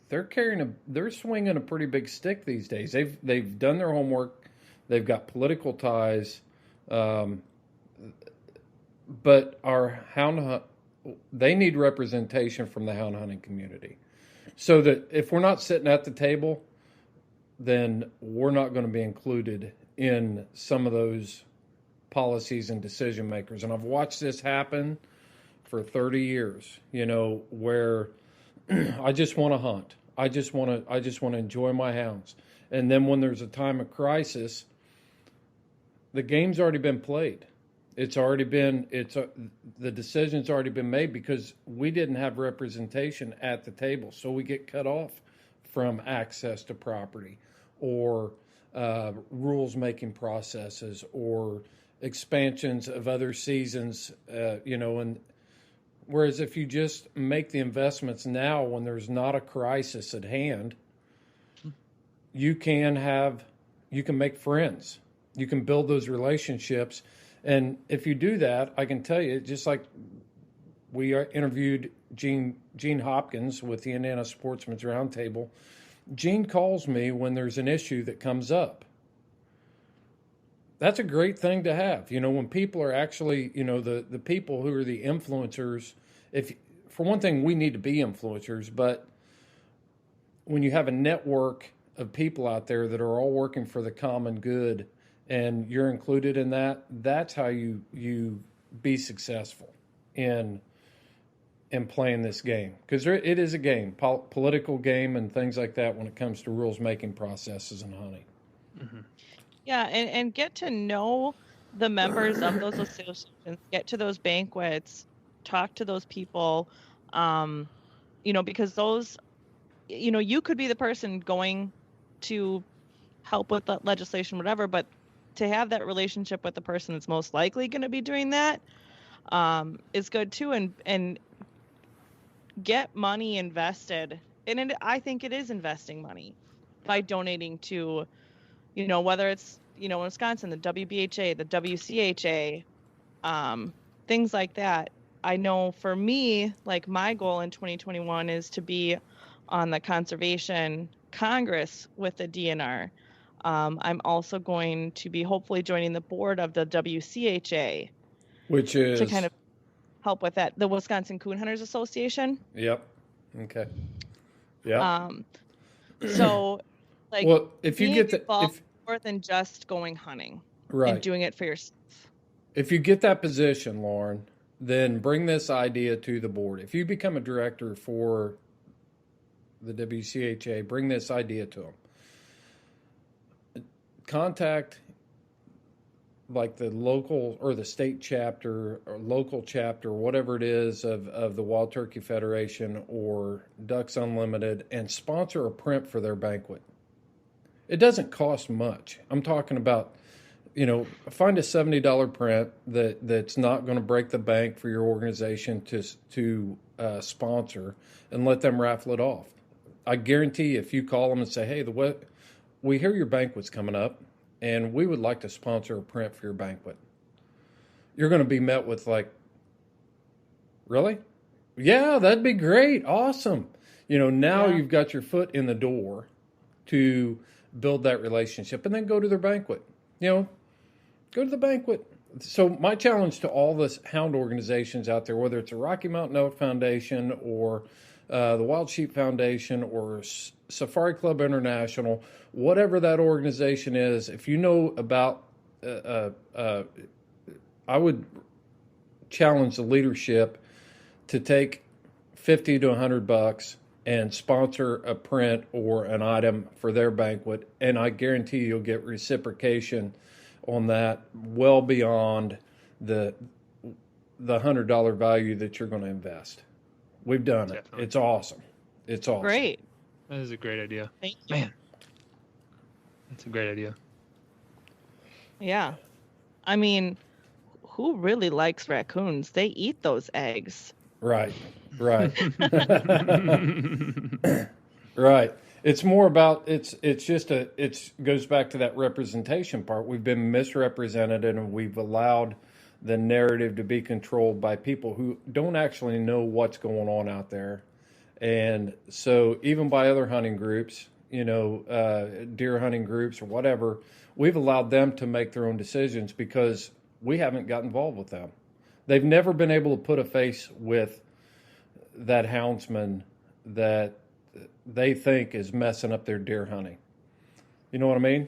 they're swinging a pretty big stick these days. They've done their homework. They've got political ties, but they need representation from the hound hunting community, so that if we're not sitting at the table, then we're not going to be included in some of those policies and decision makers. And I've watched this happen for 30 years. Where I just want to hunt. I just want to enjoy my hounds. And then when there's a time of crisis, the game's already been played. The decision's already been made because we didn't have representation at the table. So we get cut off from access to property or rules making processes or expansions of other seasons, and whereas if you just make the investments now when there's not a crisis at hand, you can have You can make friends. You can build those relationships. And if you do that, I can tell you, just like we interviewed Gene Hopkins with the Indiana Sportsman's Roundtable, Gene calls me when there's an issue that comes up. That's a great thing to have. When people are actually, the people who are the influencers, for one thing, we need to be influencers, but when you have a network of people out there that are all working for the common good and you're included in that, that's how you be successful in playing this game. Because it is a game, political game and things like that when it comes to rules-making processes and hunting. Mm-hmm. Yeah, and get to know the members of those associations, get to those banquets, talk to those people, because those, you could be the person going to help with the legislation, whatever, but to have that relationship with the person that's most likely going to be doing that is good too, and get money invested. And I think it is investing money by donating to, whether it's, in Wisconsin, the WBHA, the WCHA, things like that. I know for me, like my goal in 2021 is to be on the Conservation Congress with the DNR. I'm also going to be hopefully joining the board of the WCHA, which is to kind of help with that, the Wisconsin Coon Hunters Association. Yep. Okay. Yeah. So, like, well, if you get that, more than just going hunting, right, and doing it for yourself. If you get that position, Lauren, then bring this idea to the board. If you become a director for the WCHA, bring this idea to them. Contact like the local or the state chapter or local chapter, whatever it is of the Wild Turkey Federation or Ducks Unlimited, and sponsor a print for their banquet. It doesn't cost much. I'm talking about, find a $70 print that's not going to break the bank for your organization to sponsor, and let them raffle it off. I guarantee if you call them and say, hey, we hear your banquet's coming up, and we would like to sponsor a print for your banquet, you're going to be met with like, really? Yeah, that'd be great. Awesome. Now you've got your foot in the door to build that relationship, and then go to their banquet. Go to the banquet. So my challenge to all the hound organizations out there, whether it's a Rocky Mountain Elk Foundation or the Wild Sheep Foundation or Safari Club International, whatever that organization is, if you know about, I would challenge the leadership to take $50 to $100 and sponsor a print or an item for their banquet, and I guarantee you'll get reciprocation on that well beyond the $100 value that you're going to invest. We've done it. Definitely. It's awesome. It's awesome. Great. That is a great idea. Thank you. Man, that's a great idea. Yeah. I mean, who really likes raccoons? They eat those eggs. Right. Right. Right. It's more about it goes back to that representation part. We've been misrepresented, and we've allowed the narrative to be controlled by people who don't actually know what's going on out there. And so even by other hunting groups, deer hunting groups or whatever, we've allowed them to make their own decisions because we haven't got involved with them. They've never been able to put a face with that houndsman that they think is messing up their deer hunting. You know what I mean?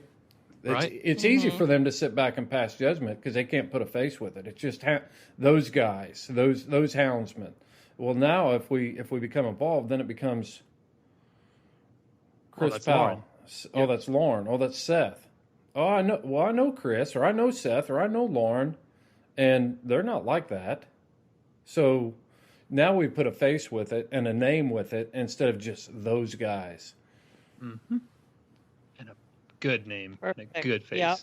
It's easy for them to sit back and pass judgment because they can't put a face with it. It's just those guys, those houndsmen. Well, now if we become involved, then it becomes Chris Powell. Lauren. Oh, that's Lauren. Oh, that's Seth. Oh, I know. Well, I know Chris, or I know Seth, or I know Lauren, and they're not like that. So now we put a face with it and a name with it instead of just those guys. Mm-hmm. And a good name. Perfect. And a good face. Yep.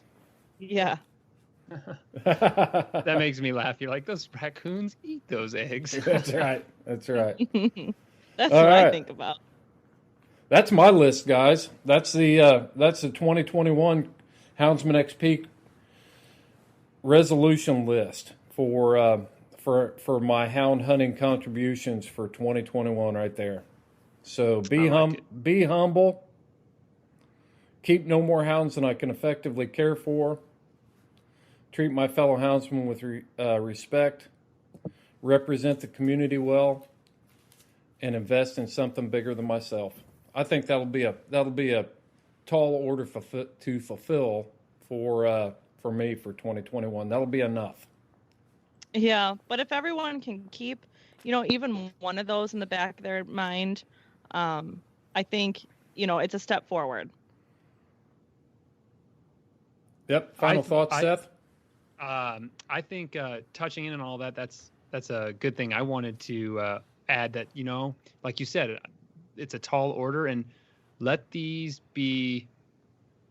Yeah. That makes me laugh. You're like, those raccoons eat those eggs. That's right. That's right. That's All what right. I think about. That's my list, guys. That's the 2021 Houndsman XP resolution list for my hound hunting contributions for 2021 right there. So be humble. Keep no more hounds than I can effectively care for. Treat my fellow houndsmen with respect. Represent the community well, and invest in something bigger than myself. I think that'll be a tall order to fulfill for me for 2021. That'll be enough. Yeah, but if everyone can keep, even one of those in the back of their mind, I think, it's a step forward. Yep. Final thoughts, Seth? I think touching in on all that, that's a good thing. I wanted to add that, like you said, it's a tall order, and let these be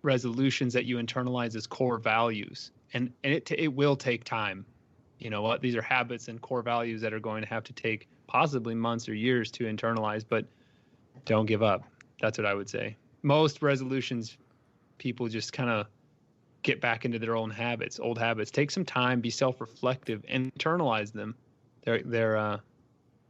resolutions that you internalize as core values. And it will take time. You know what? These are habits and core values that are going to have to take possibly months or years to internalize, but don't give up. That's what I would say. Most resolutions, people just kind of get back into their own habits, old habits. Take some time, be self-reflective, and internalize them. They're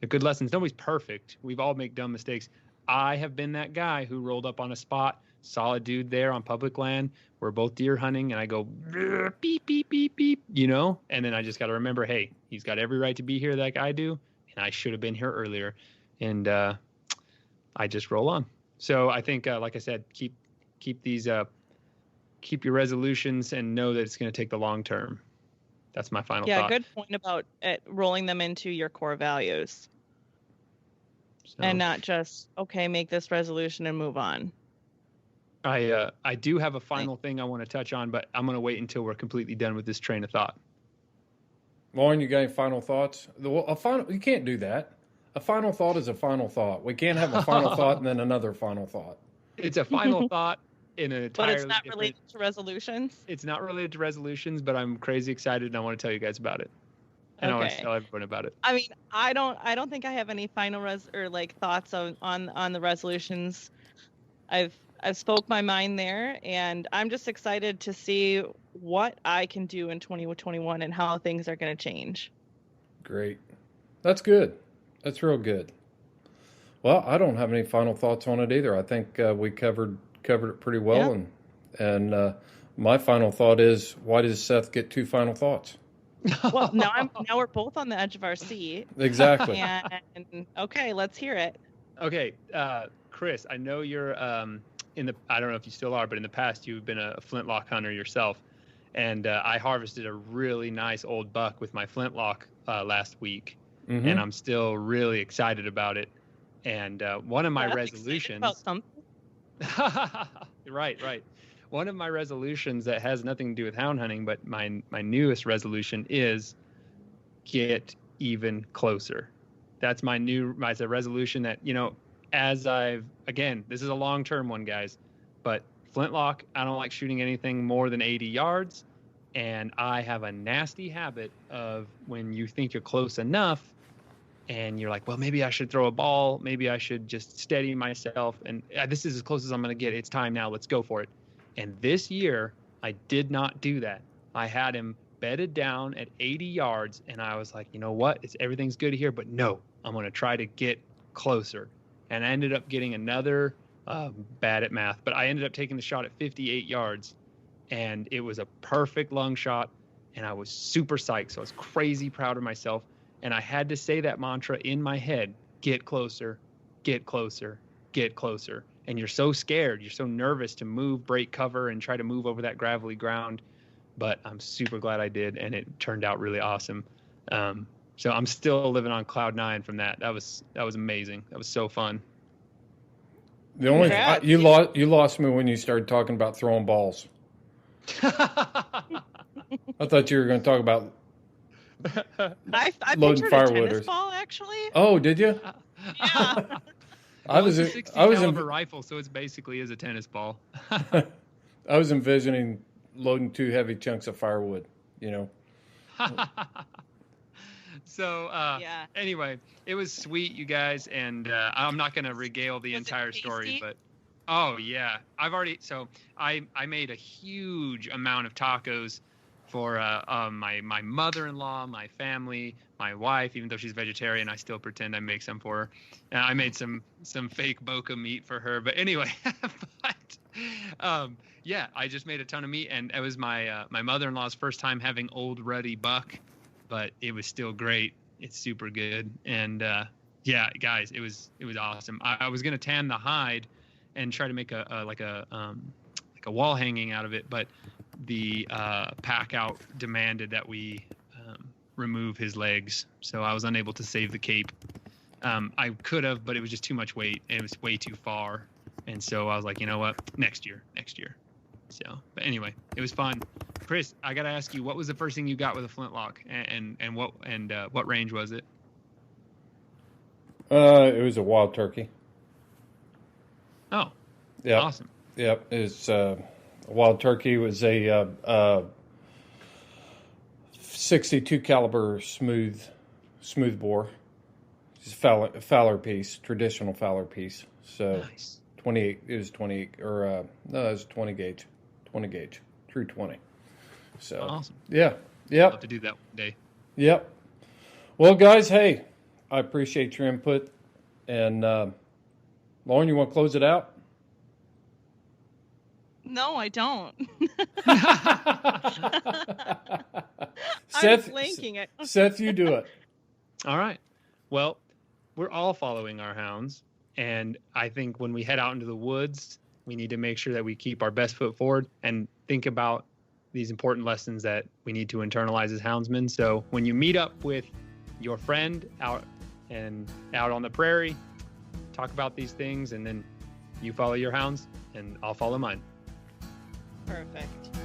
good lessons. Nobody's perfect. We've all made dumb mistakes. I have been that guy who rolled up on a spot, saw a dude there on public land. We're both deer hunting, and I go, beep, beep, beep, beep, and then I just got to remember, hey, he's got every right to be here like I do, and I should have been here earlier. And I just roll on. So I think, like I said, keep these keep your resolutions and know that it's going to take the long term. That's my final thought. Yeah, good point about rolling them into your core values. So, and not just, okay, make this resolution and move on. I do have a final thing I want to touch on, but I'm going to wait until we're completely done with this train of thought. Lauren, you got any final thoughts? You can't do that. A final thought is a final thought. We can't have a final thought and then another final thought. It's a final thought in an entirely But it's not related to resolutions? It's not related to resolutions, but I'm crazy excited and I want to tell you guys about it. And I want to tell everyone about it. I mean, I don't think I have any final thoughts on the resolutions. I've spoke my mind there, and I'm just excited to see what I can do in 2021 and how things are going to change. Great. That's good. That's real good. Well, I don't have any final thoughts on it either. I think we covered it pretty well. Yeah. And my final thought is, why does Seth get two final thoughts? Well, now we're both on the edge of our seat. Exactly. And okay, let's hear it. Okay, Chris, I know you're I don't know if you still are, but in the past you've been a flintlock hunter yourself, and I harvested a really nice old buck with my flintlock last week, and I'm still really excited about it. And one of my resolutions. About something? Right. One of my resolutions that has nothing to do with hound hunting, but my newest resolution is get even closer. That's my resolution that, this is a long-term one, guys, but flintlock, I don't like shooting anything more than 80 yards. And I have a nasty habit of when you think you're close enough and you're like, well, maybe I should throw a ball. Maybe I should just steady myself. And this is as close as I'm going to get. It's time now. Let's go for it. And this year, I did not do that. I had him bedded down at 80 yards, and I was like, you know what? Everything's good here, but no, I'm going to try to get closer. And I ended up getting another, bad at math, but I ended up taking the shot at 58 yards, and it was a perfect lung shot, and I was super psyched. So I was crazy proud of myself, and I had to say that mantra in my head, get closer, get closer, get closer. And you're so scared, you're so nervous to move, break cover, and try to move over that gravelly ground. But I'm super glad I did, and it turned out really awesome. So I'm still living on cloud 9 from that. That was amazing. That was so fun. The only you lost me when you started talking about throwing balls. I thought you were going to talk about I loading pictured firewood. A tennis ball, actually. Oh, did you? Yeah. I was a 60 caliber rifle, so it basically is a tennis ball. I was envisioning loading 2 heavy chunks of firewood, So Anyway, it was sweet, you guys, and I'm not going to regale the entire story, but Oh yeah, I made a huge amount of tacos for my mother-in-law, my family, my wife. Even though she's vegetarian, I still pretend I make some for her. And I made some fake boca meat for her. But anyway, yeah, I just made a ton of meat, and it was my mother-in-law's first time having old ruddy buck, but it was still great. It's super good, and yeah, guys, it was awesome. I was gonna tan the hide and try to make a wall hanging out of it, but the pack out demanded that we remove his legs, so I was unable to save the cape. I could have, but it was just too much weight and it was way too far, and so I was like, you know what, next year. So, but anyway, it was fun. Chris, I gotta ask you, what was the first thing you got with a flintlock, and what range was it? It was a wild turkey. Oh, yeah, awesome. Yep, it's wild turkey. Was a 62 caliber smooth bore. It's a Fowler piece, traditional Fowler piece. So Nice. 28. It was 28, or no, it was 20 gauge, true 20. So Awesome. yeah, I'll yep, have to do that one day. yep. Well, guys, hey, I appreciate your input, and Lauren, you want to close it out? No, I don't. Seth, I'm blanking it. Seth, you do it. All right. Well, we're all following our hounds, and I think when we head out into the woods, we need to make sure that we keep our best foot forward and think about these important lessons that we need to internalize as houndsmen. So when you meet up with your friend out on the prairie, talk about these things, and then you follow your hounds and I'll follow mine. Perfect.